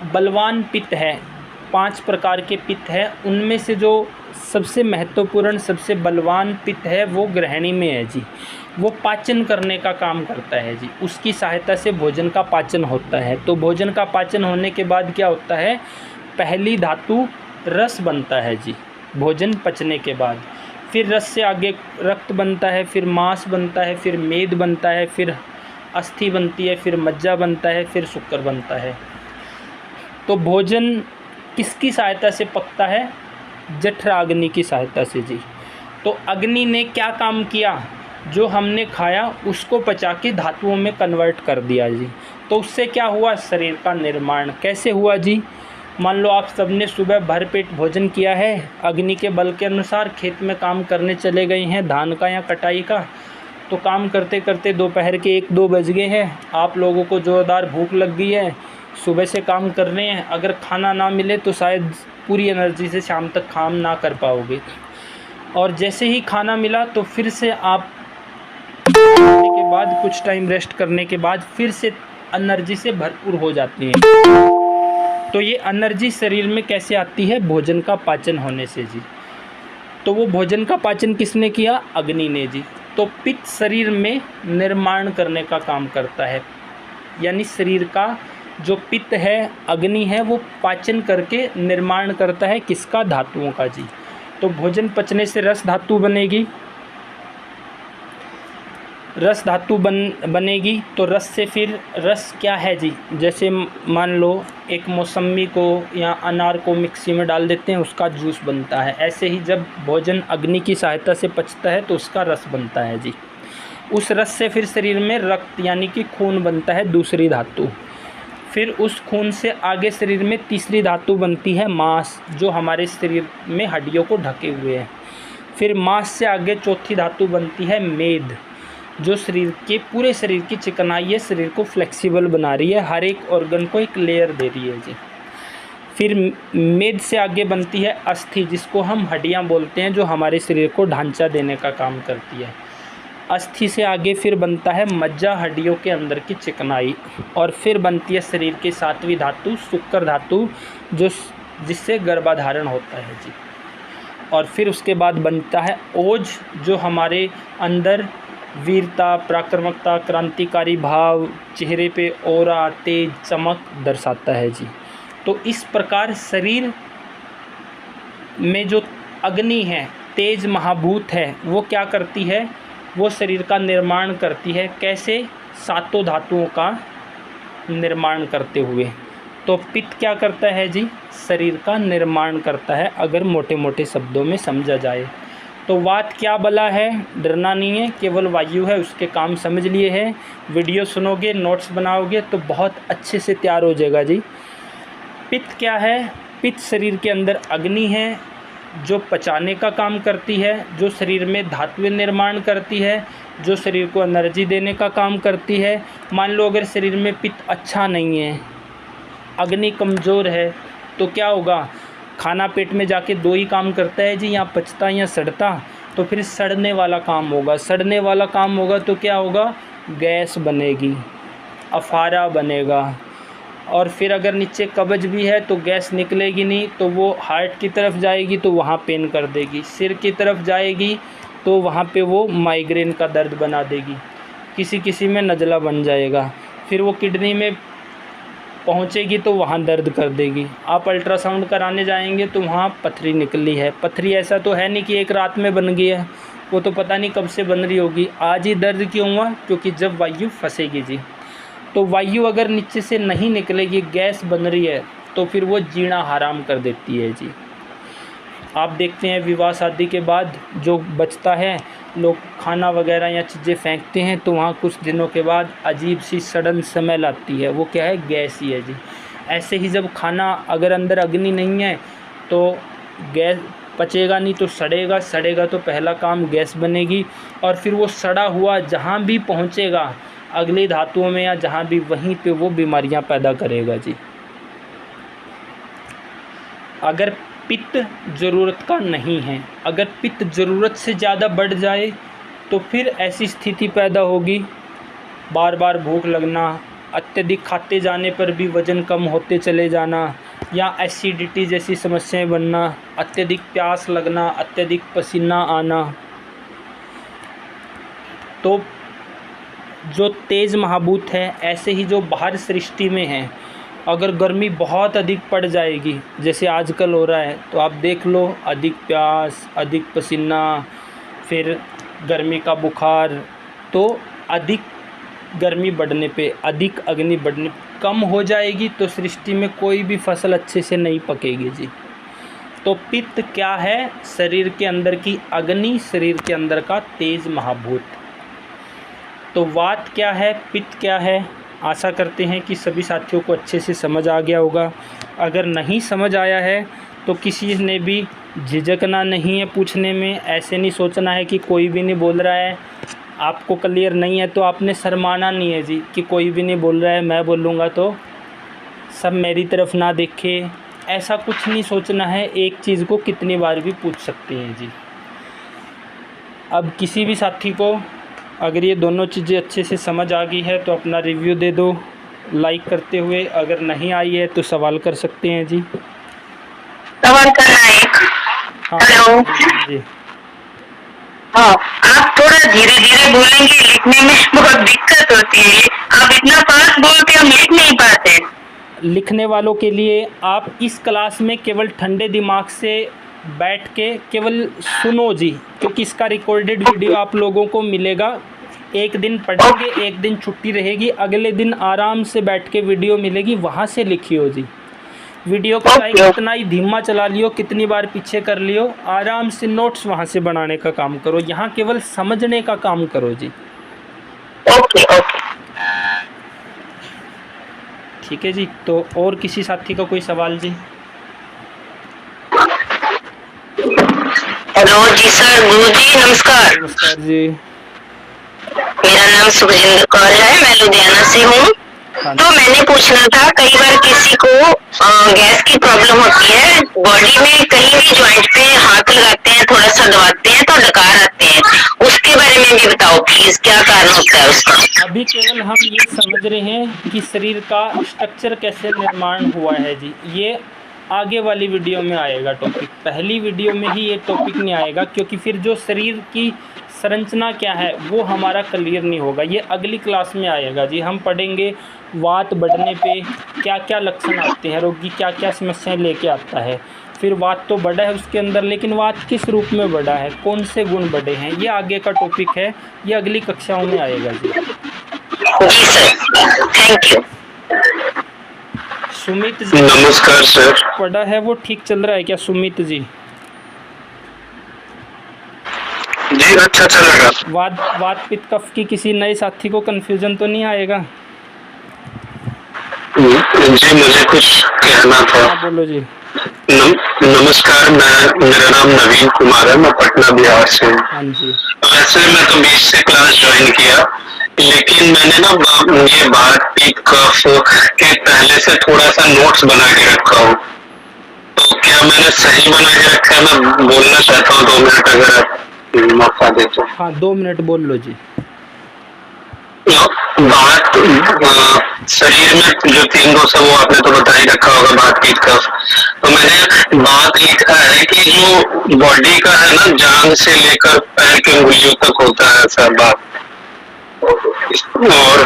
बलवान पित्त है। 5 प्रकार के पित्त है, उनमें से जो सबसे महत्वपूर्ण, सबसे बलवान पित्त है वो ग्रहणी में है जी। वो पाचन करने का काम करता है जी, उसकी सहायता से भोजन का पाचन होता है। तो भोजन का पाचन होने के बाद क्या होता है? पहली धातु रस बनता है जी, भोजन पचने के बाद। फिर रस से आगे रक्त बनता है, फिर मांस बनता है, फिर मेद बनता है, फिर अस्थि बनती है, फिर मज्जा बनता है, फिर शुक्र बनता है। तो भोजन किसकी सहायता से पकता है? जठराग्नि की सहायता से जी। तो अग्नि ने क्या काम किया? जो हमने खाया उसको पचा के धातुओं में कन्वर्ट कर दिया जी। तो उससे क्या हुआ? शरीर का निर्माण। कैसे हुआ जी? मान लो आप सबने सुबह भरपेट भोजन किया है, अग्नि के बल के अनुसार खेत में काम करने चले गए हैं, धान का या कटाई का। तो काम करते करते दोपहर के 1-2 बज गए हैं, आप लोगों को ज़ोरदार भूख लग गई है, सुबह से काम कर रहे हैं, अगर खाना ना मिले तो शायद पूरी एनर्जी से शाम तक काम ना कर पाओगे। और जैसे ही खाना मिला तो फिर से आप खाने के बाद कुछ टाइम रेस्ट करने के बाद फिर से एनर्जी से भरपूर हो जाती है। तो ये एनर्जी शरीर में कैसे आती है? भोजन का पाचन होने से जी। तो वो भोजन का पाचन किसने किया? अग्नि ने जी। तो पित्त शरीर में निर्माण करने का काम करता है, यानी शरीर का जो पित्त है, अग्नि है, वो पाचन करके निर्माण करता है किसका? धातुओं का जी। तो भोजन पचने से रस धातु बनेगी, रस धातु बनेगी। तो रस से फिर रस क्या है जी? जैसे मान लो एक मौसमी को या अनार को मिक्सी में डाल देते हैं, उसका जूस बनता है। ऐसे ही जब भोजन अग्नि की सहायता से पचता है तो उसका रस बनता है जी। उस रस से फिर शरीर में रक्त यानी कि खून बनता है, दूसरी धातु। फिर उस खून से आगे शरीर में तीसरी धातु बनती है मांस, जो हमारे शरीर में हड्डियों को ढके हुए है। फिर मांस से आगे चौथी धातु बनती है मेद, जो शरीर के पूरे शरीर की चिकनाई है, शरीर को फ्लेक्सिबल बना रही है, हर एक ऑर्गन को एक लेयर दे रही है जी। फिर मेद से आगे बनती है अस्थि, जिसको हम हड्डियां बोलते हैं, जो हमारे शरीर को ढांचा देने का काम करती है। अस्थि से आगे फिर बनता है मज्जा, हड्डियों के अंदर की चिकनाई। और फिर बनती है शरीर की 7वीं धातु शुक्र धातु, जो जिससे गर्भाधारण होता है जी। और फिर उसके बाद बनता है ओज, जो हमारे अंदर वीरता, पराक्रमकता, क्रांतिकारी भाव, चेहरे पे ऑरा, तेज, चमक दर्शाता है जी। तो इस प्रकार शरीर में जो अग्नि है, तेज महाभूत है, वो क्या करती है? वो शरीर का निर्माण करती है। कैसे? 7 धातुओं का निर्माण करते हुए। तो पित्त क्या करता है जी? शरीर का निर्माण करता है, अगर मोटे मोटे शब्दों में समझा जाए। तो वात क्या बला है? डरना नहीं है, केवल वायु है, उसके काम समझ लिए हैं। वीडियो सुनोगे, नोट्स बनाओगे तो बहुत अच्छे से तैयार हो जाएगा जी। पित्त क्या है? पित्त शरीर के अंदर अग्नि है, जो पचाने का काम करती है, जो शरीर में धातुएं निर्माण करती है, जो शरीर को एनर्जी देने का काम करती है। मान लो अगर शरीर में पित्त अच्छा नहीं है, अग्नि कमज़ोर है, तो क्या होगा? खाना पेट में जाके 2 ही काम करता है जी, या पचता या सड़ता। तो फिर सड़ने वाला काम होगा। सड़ने वाला काम होगा तो क्या होगा, गैस बनेगी, अफारा बनेगा। और फिर अगर नीचे कब्ज भी है तो गैस निकलेगी नहीं, तो वो हार्ट की तरफ जाएगी तो वहाँ पेन कर देगी, सिर की तरफ जाएगी तो वहाँ पे वो माइग्रेन का दर्द बना देगी, किसी किसी में नज़ला बन जाएगा, फिर वो किडनी में पहुँचेगी तो वहाँ दर्द कर देगी। आप अल्ट्रासाउंड कराने जाएंगे तो वहाँ पथरी निकली है। पथरी ऐसा तो है नहीं कि एक रात में बन गई है, वो तो पता नहीं कब से बन रही होगी। आज ही दर्द क्यों हुआ, क्योंकि जब वायु फंसेगी जी, तो वायु अगर नीचे से नहीं निकलेगी, गैस बन रही है, तो फिर वो जीना हराम कर देती है जी। आप देखते हैं विवाह शादी के बाद जो बचता है, लोग खाना वगैरह या चीज़ें फेंकते हैं तो वहाँ कुछ दिनों के बाद अजीब सी सडन स्मेल आती है, वो क्या है, गैस ही है जी। ऐसे ही जब खाना अगर अंदर अग्नि नहीं है तो गैस पचेगा नहीं तो सड़ेगा, सड़ेगा तो पहला काम गैस बनेगी, और फिर वो सड़ा हुआ जहाँ भी पहुँचेगा अगली धातुओं में या जहाँ भी, वहीं पे वो बीमारियाँ पैदा करेगा जी। अगर पित्त ज़रूरत का नहीं है, अगर पित्त ज़रूरत से ज़्यादा बढ़ जाए तो फिर ऐसी स्थिति पैदा होगी, बार बार भूख लगना, अत्यधिक खाते जाने पर भी वज़न कम होते चले जाना, या एसिडिटी जैसी समस्याएं बनना, अत्यधिक प्यास लगना, अत्यधिक पसीना आना। तो जो तेज़ महाभूत है, ऐसे ही जो बाहर सृष्टि में है, अगर गर्मी बहुत अधिक पड़ जाएगी जैसे आजकल हो रहा है, तो आप देख लो अधिक प्यास, अधिक पसीना, फिर गर्मी का बुखार, तो अधिक गर्मी बढ़ने पे, अधिक अग्नि बढ़ने, कम हो जाएगी तो सृष्टि में कोई भी फसल अच्छे से नहीं पकेगी जी। तो पित्त क्या है, शरीर के अंदर की अग्नि, शरीर के अंदर का तेज महाभूत। तो वात क्या है, पित्त क्या है, आशा करते हैं कि सभी साथियों को अच्छे से समझ आ गया होगा। अगर नहीं समझ आया है तो किसी ने भी झिझकना नहीं है पूछने में, ऐसे नहीं सोचना है कि कोई भी नहीं बोल रहा है, आपको क्लियर नहीं है तो आपने शर्माना नहीं है जी कि कोई भी नहीं बोल रहा है, मैं बोलूँगा तो सब मेरी तरफ ना देखे, ऐसा कुछ नहीं सोचना है। एक चीज़ को कितनी बार भी पूछ सकते हैं जी। अब किसी भी साथी को अगर ये दोनों चीज़ें अच्छे से समझ आ गई है तो अपना रिव्यू दे दो लाइक करते हुए, अगर नहीं आई है तो सवाल कर सकते हैं जी। सवाल करना है एक। हाँ हेलो जी। हाँ, आप थोड़ा धीरे धीरे बोलेंगे, लिखने में बहुत दिक्कत होती है। आप इतना फास्ट बोलते हम लिख नहीं पाते। लिखने वालों के लिए आप इस क्लास में केवल ठंडे दिमाग से बैठ के केवल सुनो जी, क्योंकि इसका रिकॉर्डेड वीडियो आप लोगों को मिलेगा। एक दिन पढ़ेंगे, एक दिन छुट्टी रहेगी, अगले दिन आराम से बैठ के वीडियो मिलेगी, वहाँ से लिखियो जी। वीडियो को चाहे कितना ही धीमा चला लियो, कितनी बार पीछे कर लियो, आराम से नोट्स वहाँ से बनाने का काम करो, यहाँ केवल समझने का काम करो जी। ओके ओके, ठीक है जी। तो और किसी साथी का कोई सवाल जी? हेलो जी सर, गुरु जी नमस्कार। नमस्कार जी। मेरा नाम सुखजिंदर कौर है, मैं लुधियाना से हूँ। तो मैंने पूछना था, कई बार किसी को गैस की प्रॉब्लम होती है, बॉडी में कहीं भी जॉइंट पे हाथ लगाते हैं, थोड़ा सा दबाते हैं तो डकार आते हैं, उसके बारे में भी बताओ प्लीज, क्या कारण होता है उसका? अभी केवल हम ये समझ रहे हैं कि शरीर का स्ट्रक्चर कैसे निर्माण हुआ है जी, ये आगे वाली वीडियो में आएगा टॉपिक। पहली वीडियो में ही ये टॉपिक नहीं आएगा, क्योंकि फिर जो शरीर की संरचना क्या है वो हमारा क्लियर नहीं होगा, ये अगली क्लास में आएगा जी। हम पढ़ेंगे वात बढ़ने पे क्या क्या लक्षण आते हैं, रोगी क्या क्या समस्याएं लेके आता है। फिर वात तो बढ़ा है उसके अंदर, लेकिन वात किस रूप में बढ़ा है, कौन से गुण बढ़े हैं, ये आगे का टॉपिक है, ये अगली कक्षाओं में आएगा जी। जी sir, thank you. Sumit ji, नमस्कार सर। पढ़ा है वो ठीक चल रहा है क्या सुमित जी? जी अच्छा चलेगा। वात पित्त कफ की किसी नए साथी को कंफ्यूजन तो नहीं आएगा? जी मुझे कुछ कहना था। हाँ बोलो जी। नमस्कार, मेरा नाम नवीन कुमार है, मैं पटना बिहार से हूँ। हाँ जी। वैसे मैं तो 20 से क्लास ज्वाइन किया, लेकिन मैंने ना ये बात पित्त कफ के पहले से थोड़ा सा नोट्स बना के रखा हूँ, तो क्या मैंने सही बना के रखा है? मैं बोलना चाहता हूँ 2 मिनट अगर आप मौका देते हैं। हाँ 2 मिनट बोल लो जी। बात शरीर में जो 3 दोष है वो आपने तो बता ही रखा होगा, बात पीठ कफ। तो मैंने बात लिखा है कि जो बॉडी का है ना, जांग से लेकर पैर के उंगलियों तक होता है सब बात। और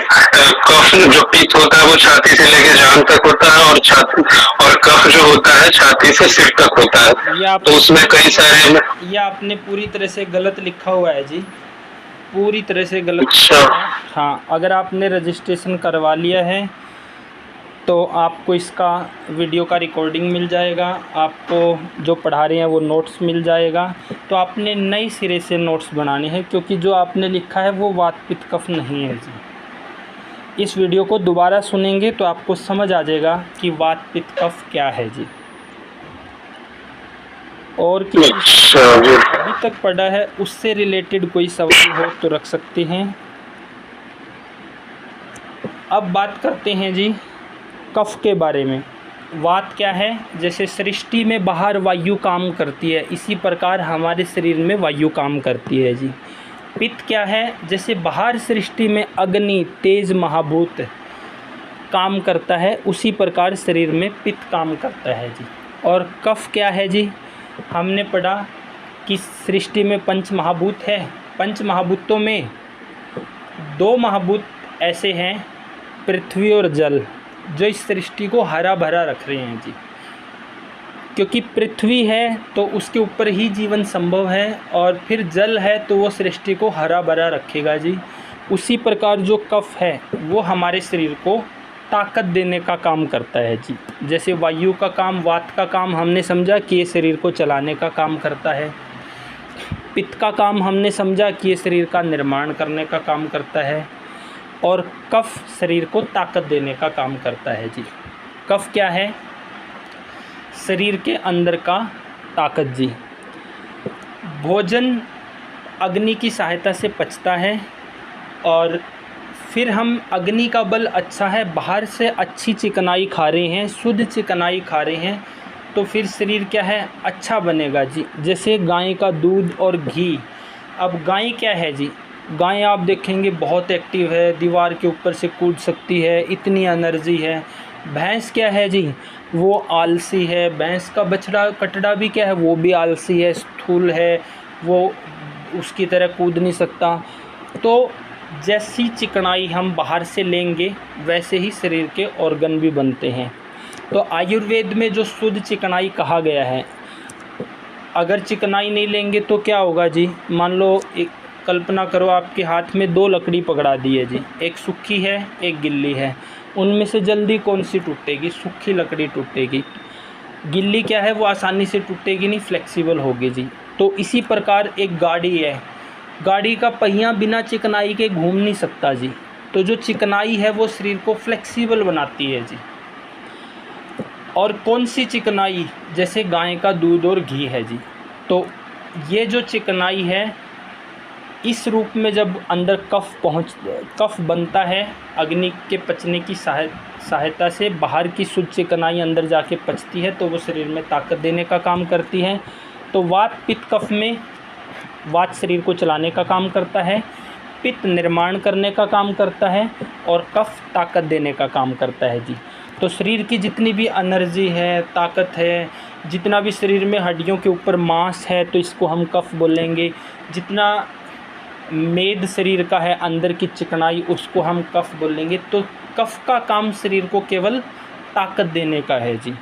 कफ जो पित्त होता है वो छाती से लेकर जांग तक होता है, और छाती और कफ जो होता है छाती से सिर तक होता है। तो उसमें कई सारे ये आपने पूरी तरह से गलत लिखा हुआ है जी, पूरी तरह से गलत। अच्छा। हाँ, अगर आपने रजिस्ट्रेशन करवा लिया है तो आपको इसका वीडियो का रिकॉर्डिंग मिल जाएगा, आपको जो पढ़ा रहे हैं वो नोट्स मिल जाएगा। तो आपने नए सिरे से नोट्स बनाने हैं, क्योंकि जो आपने लिखा है वो वात पित्त कफ नहीं है जी। इस वीडियो को दोबारा सुनेंगे तो आपको समझ आ जाएगा कि वात पित्त कफ क्या है जी। और किसी अभी तक पढ़ा है उससे रिलेटेड कोई सवाल हो तो रख सकते हैं। अब बात करते हैं जी कफ के बारे में। वात क्या है? जैसे सृष्टि में बाहर वायु काम करती है, इसी प्रकार हमारे शरीर में वायु काम करती है जी। पित्त क्या है? जैसे बाहर सृष्टि में अग्नि तेज महाभूत काम करता है, उसी प्रकार शरीर में पित्त काम करता है जी। और कफ क्या है जी? हमने पढ़ा कि सृष्टि में 5 महाभूत है। 5 महाभूतों में 2 महाभूत ऐसे हैं, पृथ्वी और जल, जो इस सृष्टि को हरा भरा रख रहे हैं जी। क्योंकि पृथ्वी है तो उसके ऊपर ही जीवन संभव है, और फिर जल है तो वो सृष्टि को हरा भरा रखेगा जी। उसी प्रकार जो कफ है वो हमारे शरीर को ताकत देने का काम करता है जी। जैसे वायु का काम, वात का काम हमने समझा कि ये शरीर को चलाने का काम करता है। पित्त का काम हमने समझा कि ये शरीर का निर्माण करने का काम करता है। और कफ शरीर को ताकत देने का काम करता है जी। कफ क्या है? शरीर के अंदर का ताकत जी। भोजन अग्नि की सहायता से पचता है, और फिर हम अग्नि का बल अच्छा है, बाहर से अच्छी चिकनाई खा रहे हैं, शुद्ध चिकनाई खा रहे हैं, तो फिर शरीर क्या है? अच्छा बनेगा जी। जैसे गाय का दूध और घी। अब गाय क्या है जी? गाय आप देखेंगे बहुत एक्टिव है, दीवार के ऊपर से कूद सकती है, इतनी एनर्जी है। भैंस क्या है जी? वो आलसी है। भैंस का बछड़ा कटड़ा भी क्या है? वो भी आलसी है, स्थूल है, वो उसकी तरह कूद नहीं सकता। तो जैसी चिकनाई हम बाहर से लेंगे वैसे ही शरीर के ऑर्गन भी बनते हैं। तो आयुर्वेद में जो शुद्ध चिकनाई कहा गया है, अगर चिकनाई नहीं लेंगे तो क्या होगा जी? मान लो एक कल्पना करो, आपके हाथ में 2 लकड़ी पकड़ा दी है जी, एक सूखी है एक गिल्ली है। उनमें से जल्दी कौन सी टूटेगी? सूखी लकड़ी टूटेगी। गिल्ली क्या है? वो आसानी से टूटेगी नहीं, फ्लेक्सिबल होगी जी। तो इसी प्रकार एक गाड़ी है, गाड़ी का पहिया बिना चिकनाई के घूम नहीं सकता जी। तो जो चिकनाई है वो शरीर को फ्लेक्सिबल बनाती है जी। और कौन सी चिकनाई? जैसे गाय का दूध और घी है जी। तो ये जो चिकनाई है, इस रूप में जब अंदर कफ बनता है, अग्नि के पचने की सहायता से बाहर की शुद्ध चिकनाई अंदर जाके पचती है, तो वो शरीर में ताकत देने का काम करती है। तो वात पित्त कफ में वात शरीर को चलाने का काम करता है, पित्त निर्माण करने का काम करता है, और कफ ताकत देने का काम करता है जी। तो शरीर की जितनी भी एनर्जी है, ताकत है, जितना भी शरीर में हड्डियों के ऊपर मांस है तो इसको हम कफ बोलेंगे। जितना मेद शरीर का है, अंदर की चिकनाई, उसको हम कफ बोलेंगे। तो कफ का काम शरीर को केवल ताकत देने का है जी।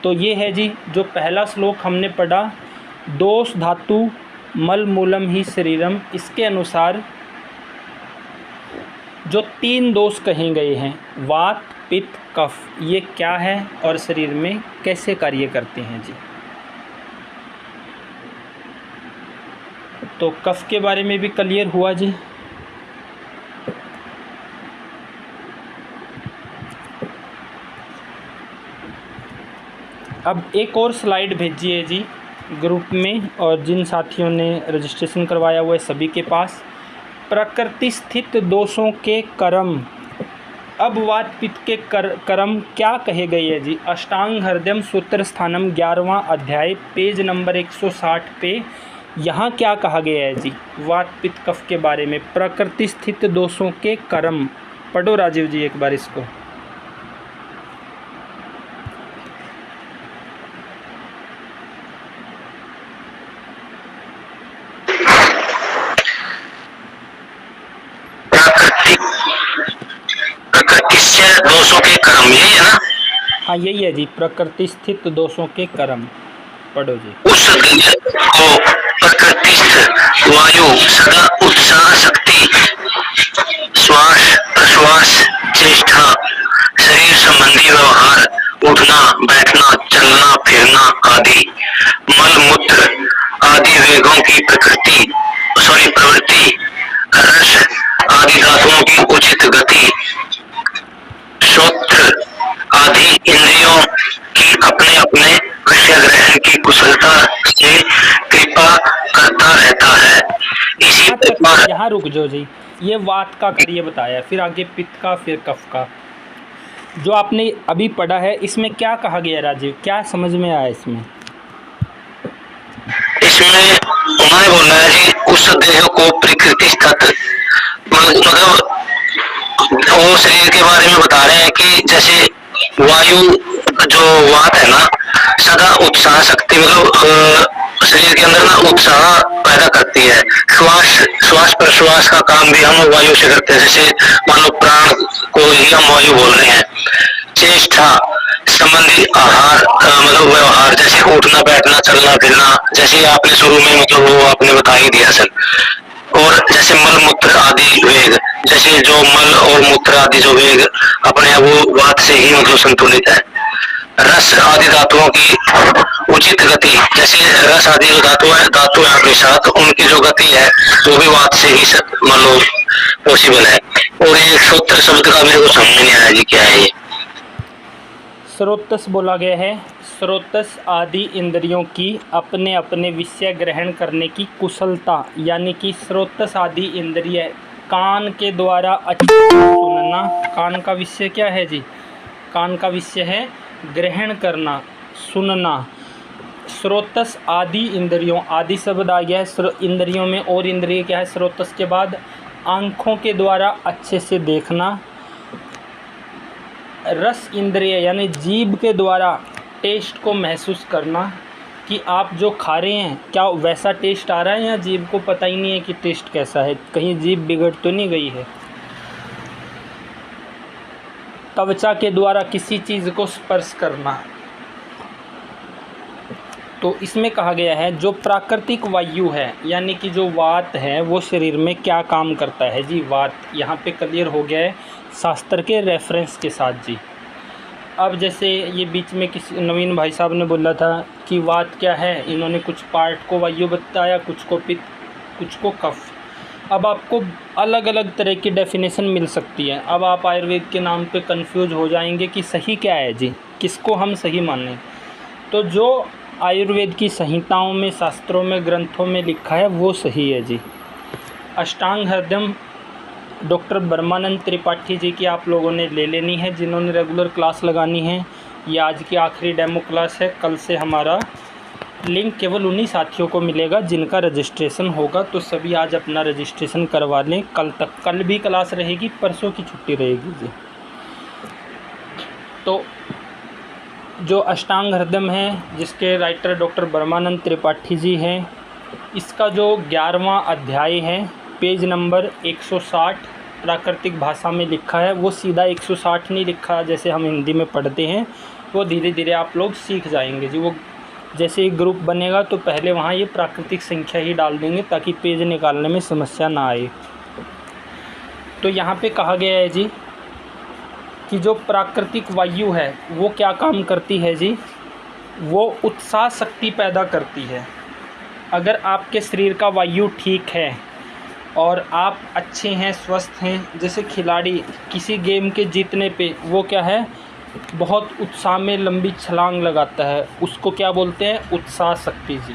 तो ये है जी जो पहला श्लोक हमने पढ़ा, दोष धातु मल मूलम ही शरीरम। इसके अनुसार जो 3 दोष कहे गए हैं, वात पित्त कफ, ये क्या है और शरीर में कैसे कार्य करते हैं जी। तो कफ के बारे में भी क्लियर हुआ जी। अब एक और स्लाइड भेजिए जी ग्रुप में, और जिन साथियों ने रजिस्ट्रेशन करवाया हुआ है सभी के पास। प्रकृति स्थित दोषों के कर्म। अब वात पित्त के कर्म क्या कहे गए हैं जी। अष्टांग हृदयम सूत्र स्थानम 11वां अध्याय पेज नंबर 160 पे यहाँ क्या कहा गया है जी वात पित्त कफ के बारे में? प्रकृति स्थित दोषों के कर्म। पढ़ो राजीव जी एक बार इसको। प्रकृति से दोषों के कर्म, यही है ना? हाँ यही है जी, प्रकृति स्थित दोषों के कर्म। पढ़ो जी। उस को प्रकृतिस्थ वायु सदा उत्साह शक्ति श्वास प्रश्वास चेष्टा शरीर संबंधी व्यवहार उठना बैठना चलना फिरना आदि मल मूत्र आदि वेगों की प्रवृत्ति रस आदि धातुओं की उचित गति श्रोत्र आदि इंद्रियों की अपने अपने विषय ग्रहण की कुशलता से कृपा करता रहता है। इसी प्रकार यहाँ रुक जाओ जी, ये वात का कार्य बताया, फिर आगे पित्त का, फिर कफ का। जो आपने अभी पढ़ा है इसमें क्या कहा गया राजीव, क्या समझ में आया इसमें? इसमें उन्होंने बोला है जी उस देह को प्रकृति तत्व मतलब वो शरीर के बारे में बता रहे हैं कि जैसे वायु जो वात है ना सदा उत्साह शक्ति मतलब शरीर के अंदर ना उत्साह पैदा करती है। श्वास प्रश्वास का काम भी हम वायु से करते हैं, जैसे मान लो प्राण को ही हम वायु बोल रहे हैं। चेष्टा संबंधी आहार मतलब व्यवहार जैसे उठना बैठना चलना फिरना, जैसे आपने शुरू में मतलब वो आपने बता ही दिया सर। और जैसे मल मूत्र आदि वेग, जैसे जो मल और मूत्र आदि जो वेग अपने वो वात से ही मतलब संतुलित है। रस आदि धातुओं की उचित गति, जैसे रस आदि जो धातु है आपके साथ उनकी जो गति है वो भी वात से ही मतलब पॉसिबल है। और एक सूत्र शब्द का मेरे को समझ नहीं आया जी क्या है ये? स्रोतस बोला गया है। स्रोतस आदि इंद्रियों की अपने अपने विषय ग्रहण करने की कुशलता, यानी कि स्रोतस आदि इंद्रिय कान के द्वारा अच्छे सुनना। कान का विषय क्या है जी? कान का विषय है ग्रहण करना, सुनना। स्रोतस आदि इंद्रियों, आदि शब्द आ गया है इंद्रियों में, और इंद्रिय क्या है स्रोतस के बाद? आँखों के द्वारा अच्छे से देखना। रस इंद्रिय यानी जीभ के द्वारा टेस्ट को महसूस करना कि आप जो खा रहे हैं क्या वैसा टेस्ट आ रहा है, या जीभ को पता ही नहीं है कि टेस्ट कैसा है, कहीं जीभ बिगड़ तो नहीं गई है। त्वचा के द्वारा किसी चीज़ को स्पर्श करना। तो इसमें कहा गया है जो प्राकृतिक वायु है यानी कि जो वात है वो शरीर में क्या काम करता है जी। वात यहाँ पे क्लियर हो गया है शास्त्र के रेफरेंस के साथ जी। अब जैसे ये बीच में किसी नवीन भाई साहब ने बोला था कि वात क्या है, इन्होंने कुछ पार्ट को वायु बताया, कुछ को पित्त, कुछ को कफ। अब आपको अलग अलग तरह की डेफिनेशन मिल सकती है। अब आप आयुर्वेद के नाम पे कंफ्यूज हो जाएंगे कि सही क्या है जी, किसको हम सही मानें। तो जो आयुर्वेद की संहिताओं में, शास्त्रों में, ग्रंथों में लिखा है वो सही है जी। अष्टांग हृदय डॉक्टर ब्रह्मानंद त्रिपाठी जी की आप लोगों ने ले लेनी है, जिन्होंने रेगुलर क्लास लगानी है। ये आज की आखिरी डेमो क्लास है, कल से हमारा लिंक केवल उन्हीं साथियों को मिलेगा जिनका रजिस्ट्रेशन होगा। तो सभी आज अपना रजिस्ट्रेशन करवा लें, कल तक, कल भी क्लास रहेगी, परसों की छुट्टी रहेगी जी। तो जो अष्टांग हृदय है जिसके राइटर डॉक्टर ब्रह्मानंद त्रिपाठी जी हैं, इसका जो 11वां अध्याय है पेज नंबर 160 प्राकृतिक भाषा में लिखा है। वो सीधा 160 नहीं लिखा जैसे हम हिंदी में पढ़ते हैं, वो धीरे धीरे आप लोग सीख जाएंगे जी। वो जैसे एक ग्रुप बनेगा तो पहले वहाँ ये प्राकृतिक संख्या ही डाल देंगे ताकि पेज निकालने में समस्या ना आए। तो यहाँ पे कहा गया है जी कि जो प्राकृतिक वायु है वो क्या काम करती है जी, वो उत्साह शक्ति पैदा करती है। अगर आपके शरीर का वायु ठीक है और आप अच्छे हैं, स्वस्थ हैं, जैसे खिलाड़ी किसी गेम के जीतने पे वो क्या है बहुत उत्साह में लंबी छलांग लगाता है, उसको क्या बोलते हैं? उत्साह शक्ति जी।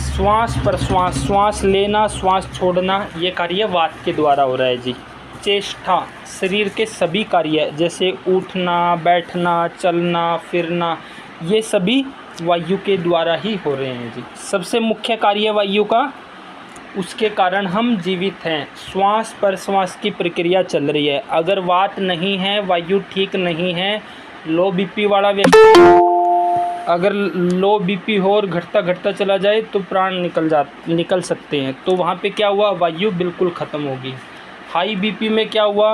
श्वास प्रश्वास, श्वास लेना श्वास छोड़ना, ये कार्य वात के द्वारा हो रहा है जी। चेष्टा, शरीर के सभी कार्य जैसे उठना बैठना चलना फिरना, ये सभी वायु के द्वारा ही हो रहे हैं जी। सबसे मुख्य कार्य वायु का, उसके कारण हम जीवित हैं। श्वास प्रश्वास की प्रक्रिया चल रही है। अगर वात नहीं है, वायु ठीक नहीं है, लो बीपी वाला व्यक्ति अगर लो बीपी हो और घटता घटता चला जाए तो प्राण निकल सकते हैं। तो वहाँ पे क्या हुआ, वायु बिल्कुल ख़त्म होगी। हाई बीपी में क्या हुआ,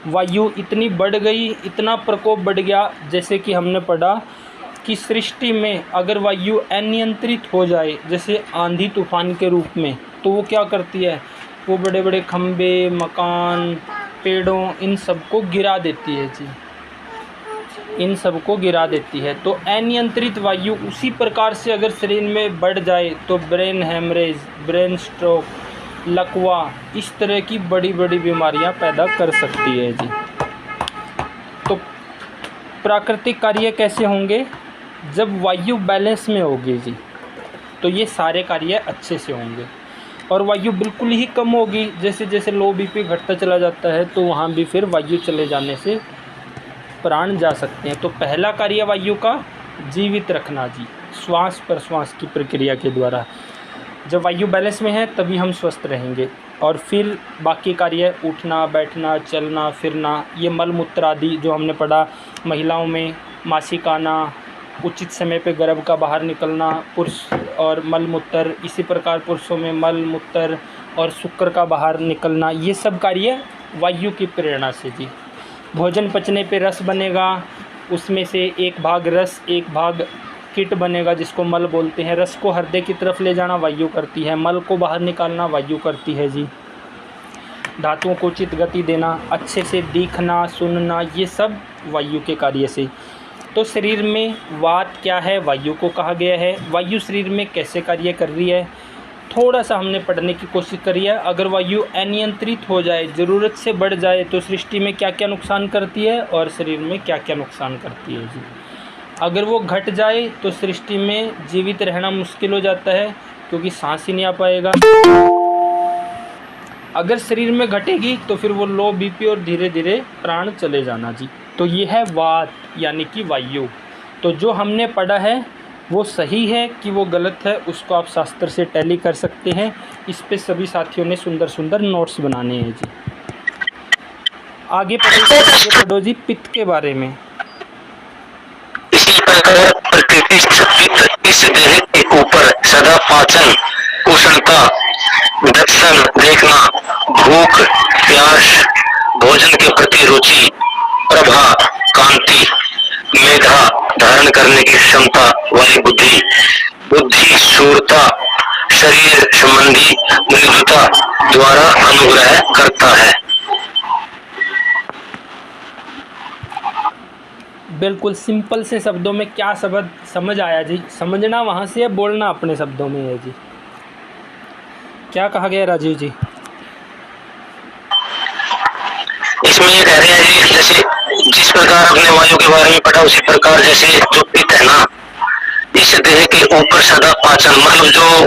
वायु इतनी बढ़ गई, इतना प्रकोप बढ़ गया, जैसे कि हमने पढ़ा कि सृष्टि में अगर वायु अनियंत्रित हो जाए, जैसे आंधी तूफान के रूप में, तो वो क्या करती है, वो बड़े बड़े खंबे, मकान, पेड़ों, इन सबको गिरा देती है जी, इन सबको गिरा देती है। तो अनियंत्रित वायु उसी प्रकार से अगर शरीर में बढ़ जाए तो ब्रेन हेमरेज, ब्रेन स्ट्रोक, लकवा, इस तरह की बड़ी बड़ी बीमारियां पैदा कर सकती है जी। तो प्राकृतिक कार्य कैसे होंगे, जब वायु बैलेंस में होगी जी, तो ये सारे कार्य अच्छे से होंगे। और वायु बिल्कुल ही कम होगी, जैसे जैसे लो बीपी घटता चला जाता है, तो वहाँ भी फिर वायु चले जाने से प्राण जा सकते हैं। तो पहला कार्य वायु का जीवित रखना जी, श्वास प्रश्वास की प्रक्रिया के द्वारा। जब वायु बैलेंस में है तभी हम स्वस्थ रहेंगे। और फिर बाकी कार्य, उठना, बैठना, चलना फिरना, ये मल मूत्र आदि जो हमने पढ़ा, महिलाओं में मासिक आना, उचित समय पे गर्भ का बाहर निकलना, पुरुष और मल मूत्र, इसी प्रकार पुरुषों में मल मूत्र और शुक्र का बाहर निकलना, ये सब कार्य वायु की प्रेरणा से जी। भोजन पचने पे रस बनेगा, उसमें से एक भाग रस, एक भाग कीट बनेगा, जिसको मल बोलते हैं। रस को हृदय की तरफ ले जाना वायु करती है, मल को बाहर निकालना वायु करती है जी। धातुओं को उचित गति देना, अच्छे से दिखना, सुनना, ये सब वायु के कार्य से। तो शरीर में वात क्या है, वायु को कहा गया है। वायु शरीर में कैसे कार्य कर रही है, थोड़ा सा हमने पढ़ने की कोशिश करी है। अगर वायु अनियंत्रित हो जाए, ज़रूरत से बढ़ जाए, तो सृष्टि में क्या क्या नुकसान करती है और शरीर में क्या क्या नुकसान करती है जी। अगर वो घट जाए तो सृष्टि में जीवित रहना मुश्किल हो जाता है, क्योंकि सांस ही नहीं आ पाएगा। अगर शरीर में घटेगी तो फिर वो लो बीपी और धीरे धीरे प्राण चले जाना जी। तो ये है वात यानी कि वायु। तो जो हमने पढ़ा है वो सही है कि वो गलत है, उसको आप शास्त्र से टैली कर सकते हैं। इस पे सभी साथियों ने सुंदर सुंदर नोट्स बनाने हैं जी। आगे पढ़ो जी पित्त के बारे में। इसी प्रकार प्रकृति पित्त इस देह के ऊपर सदा पाचन, उष्णता, दर्शन देखना, भूख, प्यास, भोजन के प्रति रुचि, प्रभा, कांति, मेधा धारण करने की क्षमता वाली बुद्धि, बुद्धि शूरता, शरीर संबंधी मृदुता द्वारा अनुग्रह करता है। बिल्कुल सिंपल से शब्दों में क्या शब्द समझ आया जी, समझना वहाँ से है, बोलना अपने शब्दों में है जी। क्या कहा गया राजीव जी? इसमें ये कह रहे हैं जी, जैसे जिस प्रकार आपने वायु के बारे में पढ़ा, उसी प्रकार जैसे जो पित्त है ना, इस देह के ऊपर सदा पाचन, मतलब जो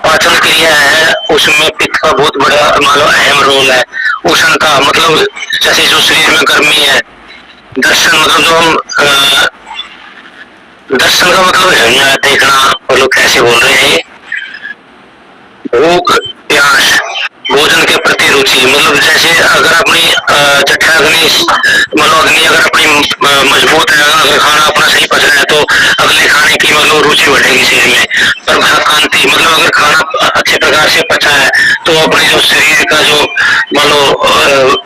पाचन क्रिया है उसमें पित्त का बहुत बड़ा मान लो अहम रोल है। उष्णता मतलब जैसे जो शरीर में गर्मी है, दर्शन मतलब जो हम दर्शन का मतलब देखना, और लोग कैसे बोल रहे हैं, भूख, प्यास, भोजन के प्रति रुचि, मतलब जैसे अगर अपनी जठराग्नि मतलब अग्नि अगर अपनी मजबूत है, अगर खाना अपना सही पच रहा है तो अगले खाने की मतलब रुचि बढ़ेगी शरीर में। पर कांति मतलब अगर खाना अच्छे प्रकार से पचा है तो अपने जो शरीर का जो मान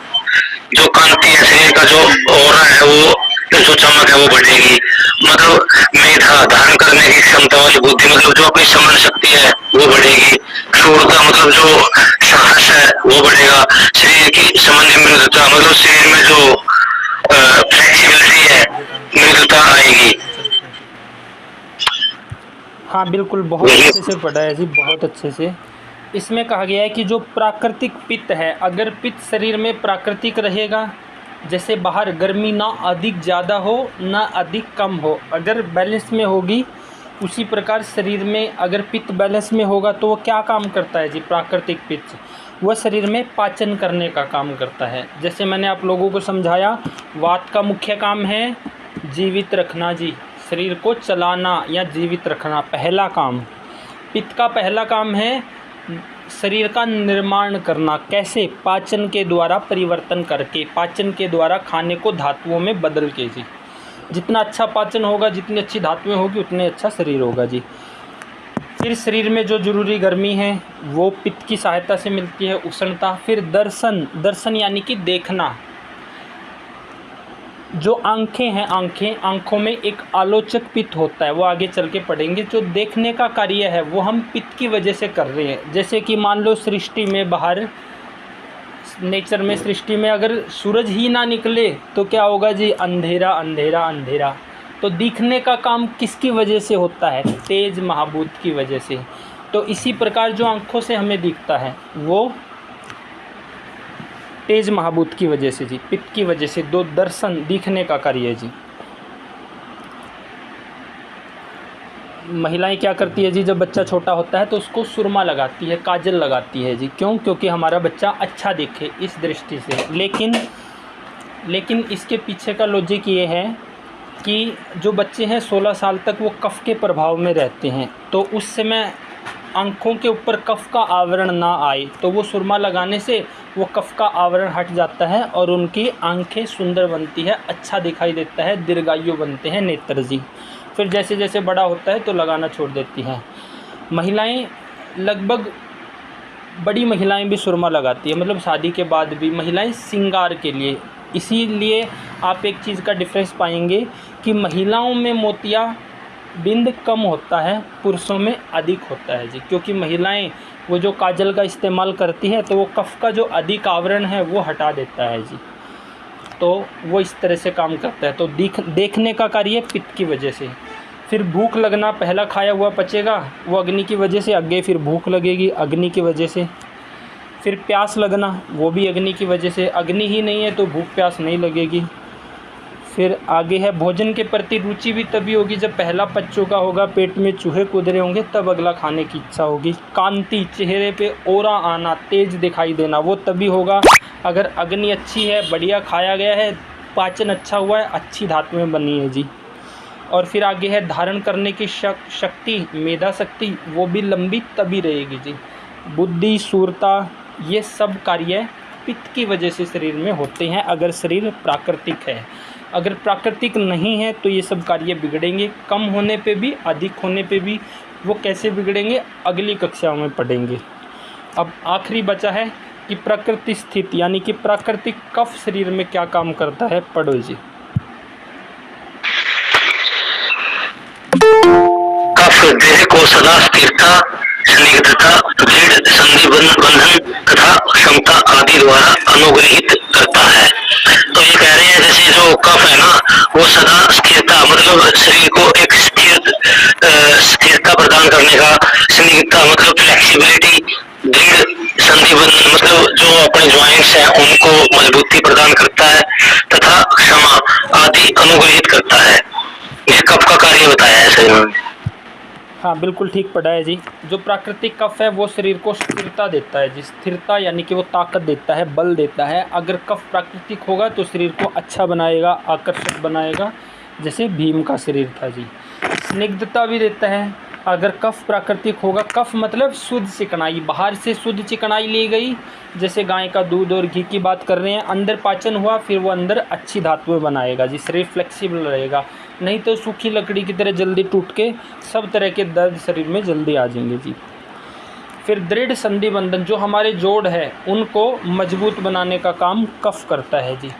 जो कांति है, शरीर का जो ऑरा है, वो जो चमक है वो बढ़ेगी। मतलब मेधा धारण करने की क्षमता वाली बुद्धि, मतलब जो अपनी समझ शक्ति है वो बढ़ेगी। शूरता मतलब जो साहस है वो बढ़ेगा। शरीर की सामान्य मृदुता मतलब शरीर में जो फ्लेक्सिबिलिटी है, मृदुता आएगी। हाँ बिल्कुल, बहुत अच्छे से पढ़ा है जी, बहुत अच्छे से। इसमें कहा गया है कि जो प्राकृतिक पित्त है, अगर पित्त शरीर में प्राकृतिक रहेगा, जैसे बाहर गर्मी ना अधिक ज़्यादा हो ना अधिक कम हो, अगर बैलेंस में होगी, उसी प्रकार शरीर में अगर पित्त बैलेंस में होगा तो वो क्या काम करता है जी? प्राकृतिक पित्त वह शरीर में पाचन करने का काम करता है। जैसे मैंने आप लोगों को समझाया, वात का मुख्य काम है जीवित रखना जी, शरीर को चलाना या जीवित रखना पहला काम। पित्त का पहला काम है शरीर का निर्माण करना। कैसे? पाचन के द्वारा परिवर्तन करके, पाचन के द्वारा खाने को धातुओं में बदल के जी। जितना अच्छा पाचन होगा, जितनी अच्छी धातुएं होगी, उतने अच्छा शरीर होगा जी। फिर शरीर में जो जरूरी गर्मी है वो पित्त की सहायता से मिलती है, उष्णता। फिर दर्शन, दर्शन यानी कि देखना। जो आंखें हैं, आंखों में एक आलोचक पित्त होता है, वो आगे चल के पढ़ेंगे। जो देखने का कार्य है वो हम पित्त की वजह से कर रहे हैं। जैसे कि मान लो सृष्टि में, बाहर नेचर में, सृष्टि में अगर सूरज ही ना निकले तो क्या होगा जी? अंधेरा अंधेरा अंधेरा। तो दिखने का काम किसकी वजह से होता है? तेज महाभूत की वजह से। तो इसी प्रकार जो आंखों से हमें दिखता है वो तेज महाभूत की वजह से जी, पित्त की वजह से। दो दर्शन, दिखने का कार्य है जी। महिलाएं क्या करती है जी? जब बच्चा छोटा होता है तो उसको सुरमा लगाती है, काजल लगाती है जी। क्यों? क्योंकि हमारा बच्चा अच्छा दिखे, इस दृष्टि से। लेकिन इसके पीछे का लॉजिक ये है कि जो बच्चे हैं 16 साल तक वो कफ के प्रभाव में रहते हैं, तो उस समय आँखों के ऊपर कफ का आवरण ना आए, तो वो सुरमा लगाने से वो कफ का आवरण हट जाता है और उनकी आंखें सुंदर बनती है, अच्छा दिखाई देता है, दीर्घायु बनते हैं नेत्र जी। फिर जैसे जैसे बड़ा होता है तो लगाना छोड़ देती हैं। महिलाएं, लगभग बड़ी महिलाएं भी सुरमा लगाती है, मतलब शादी के बाद भी महिलाएं श्रृंगार के लिए। इसीलिए आप एक चीज़ का डिफरेंस पाएंगे कि महिलाओं में मोतिया बिंद कम होता है, पुरुषों में अधिक होता है जी। क्योंकि महिलाएं वो जो काजल का इस्तेमाल करती है तो वो कफ का जो अधिक आवरण है वो हटा देता है जी। तो वो इस तरह से काम करता है। तो देखने का कार्य पित्त की वजह से। फिर भूख लगना, पहला खाया हुआ पचेगा वो अग्नि की वजह से, आगे फिर भूख लगेगी अग्नि की वजह से। फिर प्यास लगना वो भी अग्नि की वजह से, अग्नि ही नहीं है तो भूख प्यास नहीं लगेगी। फिर आगे है भोजन के प्रति रुचि भी तभी होगी जब पहला पच चुका होगा, पेट में चूहे कूद रहे होंगे, तब अगला खाने की इच्छा होगी। कांति, चेहरे पे ओरा आना, तेज दिखाई देना, वो तभी होगा अगर अग्नि अच्छी है, बढ़िया खाया गया है, पाचन अच्छा हुआ है, अच्छी धातुएं बनी है जी। और फिर आगे है धारण करने की शक्ति, मेधा शक्ति, वो भी लंबी तभी रहेगी जी। बुद्धि, शूरता, ये सब कार्य पित्त की वजह से शरीर में होते हैं अगर शरीर प्राकृतिक है। अगर प्राकृतिक नहीं है तो ये सब कार्य बिगड़ेंगे, कम होने पे भी, अधिक होने पे भी। वो कैसे बिगड़ेंगे अगली कक्षाओं में पढ़ेंगे। अब आखिरी बचा है कि प्रकृति स्थिति, यानी कि प्राकृतिक कफ शरीर में क्या काम करता है, पढ़ो जी। कफ देह को सदा स्थिरता, स्निग्धता, दृढ़ संधि बंधन तथा क्षमता आदि द्वारा अनुग्रहित करता है। तो ये कह रहे हैं जैसे जो कफ है ना वो सदा स्थिरता, मतलब शरीर को एक स्थिरता प्रदान करने का, स्निग्धता मतलब फ्लेक्सिबिलिटी, दृढ़ संधि बंधन मतलब जो अपने ज्वाइंट्स हैं उनको मजबूती प्रदान करता है, तथा क्षमा आदि अनुग्रहित करता है। ये कफ का कार्य बताया है शरीर में। हाँ, बिल्कुल ठीक पढ़ा है जी। जो प्राकृतिक कफ है वो शरीर को स्थिरता देता है जी। स्थिरता यानी कि वो ताकत देता है, बल देता है। अगर कफ प्राकृतिक होगा तो शरीर को अच्छा बनाएगा, आकर्षक बनाएगा, जैसे भीम का शरीर था जी। स्निग्धता भी देता है अगर कफ प्राकृतिक होगा। कफ मतलब शुद्ध चिकनाई, बाहर से शुद्ध चिकनाई ली गई, जैसे गाय का दूध और घी की बात कर रहे हैं, अंदर पाचन हुआ, फिर वो अंदर अच्छी धातुएं बनाएगा जी। शरीर फ्लेक्सिबल रहेगा, नहीं तो सूखी लकड़ी की तरह जल्दी टूट के सब तरह के दर्द शरीर में जल्दी आ जाएंगे जी। फिर दृढ़ संधि बंधन, जो हमारे जोड़ है उनको मजबूत बनाने का काम कफ करता है जी।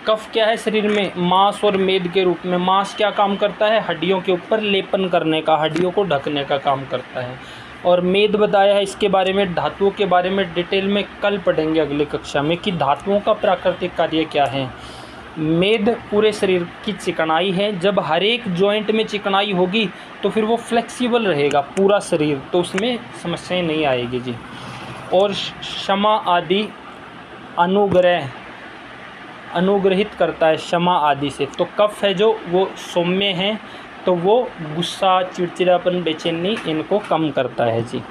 कफ क्या है शरीर में? मांस और मेद के रूप में। मांस क्या काम करता है? हड्डियों के ऊपर लेपन करने का, हड्डियों को ढकने का काम करता है। और मेद बताया है, इसके बारे में, धातुओं के बारे में डिटेल में कल पढ़ेंगे अगली कक्षा में कि धातुओं का प्राकृतिक कार्य क्या है। मेद पूरे शरीर की चिकनाई है। जब हर एक जॉइंट में चिकनाई होगी तो फिर वो फ्लेक्सिबल रहेगा पूरा शरीर, तो उसमें समस्याएं नहीं आएगी जी। और क्षमा आदि अनुग्रहित करता है क्षमा आदि से। तो कफ है जो वो सौम्य है, तो वो गुस्सा, चिड़चिड़ापन, बेचैनी इनको कम करता है जी।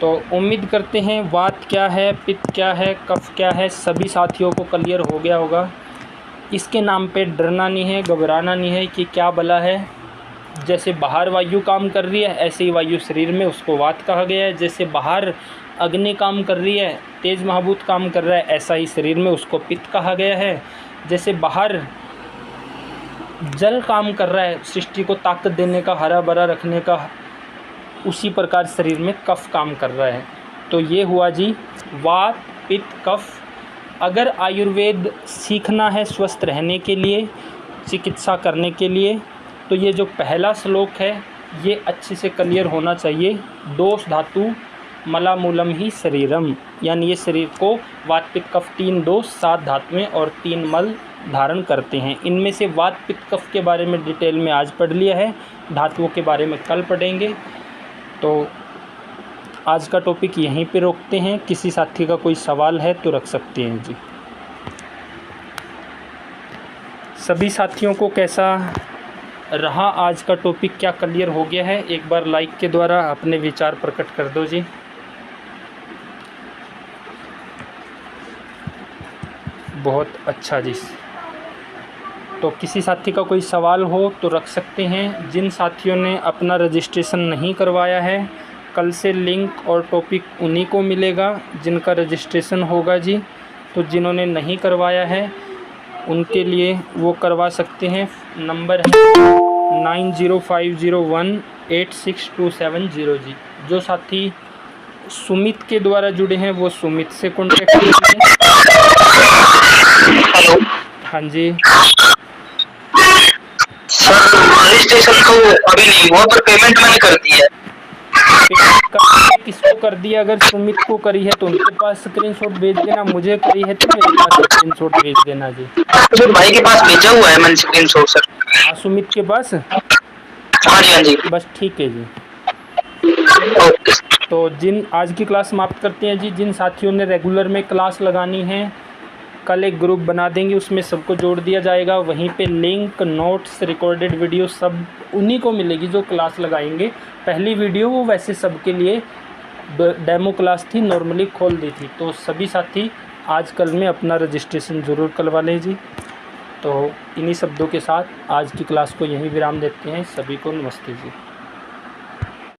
तो उम्मीद करते हैं वात क्या है, पित्त क्या है, कफ क्या है, सभी साथियों को क्लियर हो गया होगा। इसके नाम पे डरना नहीं है, घबराना नहीं है कि क्या भला है। जैसे बाहर वायु काम कर रही है ऐसे ही वायु शरीर में, उसको वात कहा गया है। जैसे बाहर अग्नि काम कर रही है, तेज महाभूत काम कर रहा है, ऐसा ही शरीर में उसको पित्त कहा गया है। जैसे बाहर जल काम कर रहा है, सृष्टि को ताकत देने का, हरा भरा रखने का, उसी प्रकार शरीर में कफ काम कर रहा है। तो ये हुआ जी वात, पित्त, कफ। अगर आयुर्वेद सीखना है स्वस्थ रहने के लिए, चिकित्सा करने के लिए, तो ये जो पहला श्लोक है ये अच्छे से क्लियर होना चाहिए। दोष धातु मला मूलम ही शरीरम, यानी ये शरीर को वात पित्त कफ 3 दोष 7 धातुएं और 3 मल धारण करते हैं। इनमें से वात पित्त कफ के बारे में डिटेल में आज पढ़ लिया है, धातुओं के बारे में कल पढ़ेंगे। तो आज का टॉपिक यहीं पे रोकते हैं। किसी साथी का कोई सवाल है तो रख सकते हैं जी। सभी साथियों को कैसा रहा आज का टॉपिक, क्या क्लियर हो गया है? एक बार लाइक के द्वारा अपने विचार प्रकट कर दो जी। बहुत अच्छा जी। तो किसी साथी का कोई सवाल हो तो रख सकते हैं। जिन साथियों ने अपना रजिस्ट्रेशन नहीं करवाया है, कल से लिंक और टॉपिक उन्हीं को मिलेगा जिनका रजिस्ट्रेशन होगा जी। तो जिन्होंने नहीं करवाया है उनके लिए वो करवा सकते हैं। नंबर है 9050186270 जी। जो साथी सुमित के द्वारा जुड़े हैं वो सुमित से कॉन्टेक्ट करेंगे। हेलो, हाँ जी सर रजिस्ट्रेशन तो अभी नहीं हुआ पर पेमेंट मैंने कर दी है। किसको कर दिया? अगर सुमित को करी है तो उनके पास स्क्रीनशॉट भेज देना, मुझे करी है तो मेरे पास स्क्रीनशॉट भेज देना जी। तो भाई के पास भेजा हुआ है मैंने स्क्रीनशॉट सर। हाँ सुमित के पास, हाँ जी हाँ जी, बस ठीक है जी। ओके। तो जिन आज की क्लास समाप्त करते हैं जी। जिन साथियों ने रेगुलर में क्लास लगानी है, कल एक ग्रुप बना देंगे, उसमें सबको जोड़ दिया जाएगा। वहीं पे लिंक, नोट्स, रिकॉर्डेड वीडियो सब उन्हीं को मिलेगी जो क्लास लगाएंगे। पहली वीडियो वो वैसे सबके लिए डेमो क्लास थी, नॉर्मली खोल दी थी। तो सभी साथी आज कल में अपना रजिस्ट्रेशन ज़रूर करवा लें जी। तो इन्हीं शब्दों के साथ आज की क्लास को यहीं विराम देते हैं। सभी को नमस्ते जी।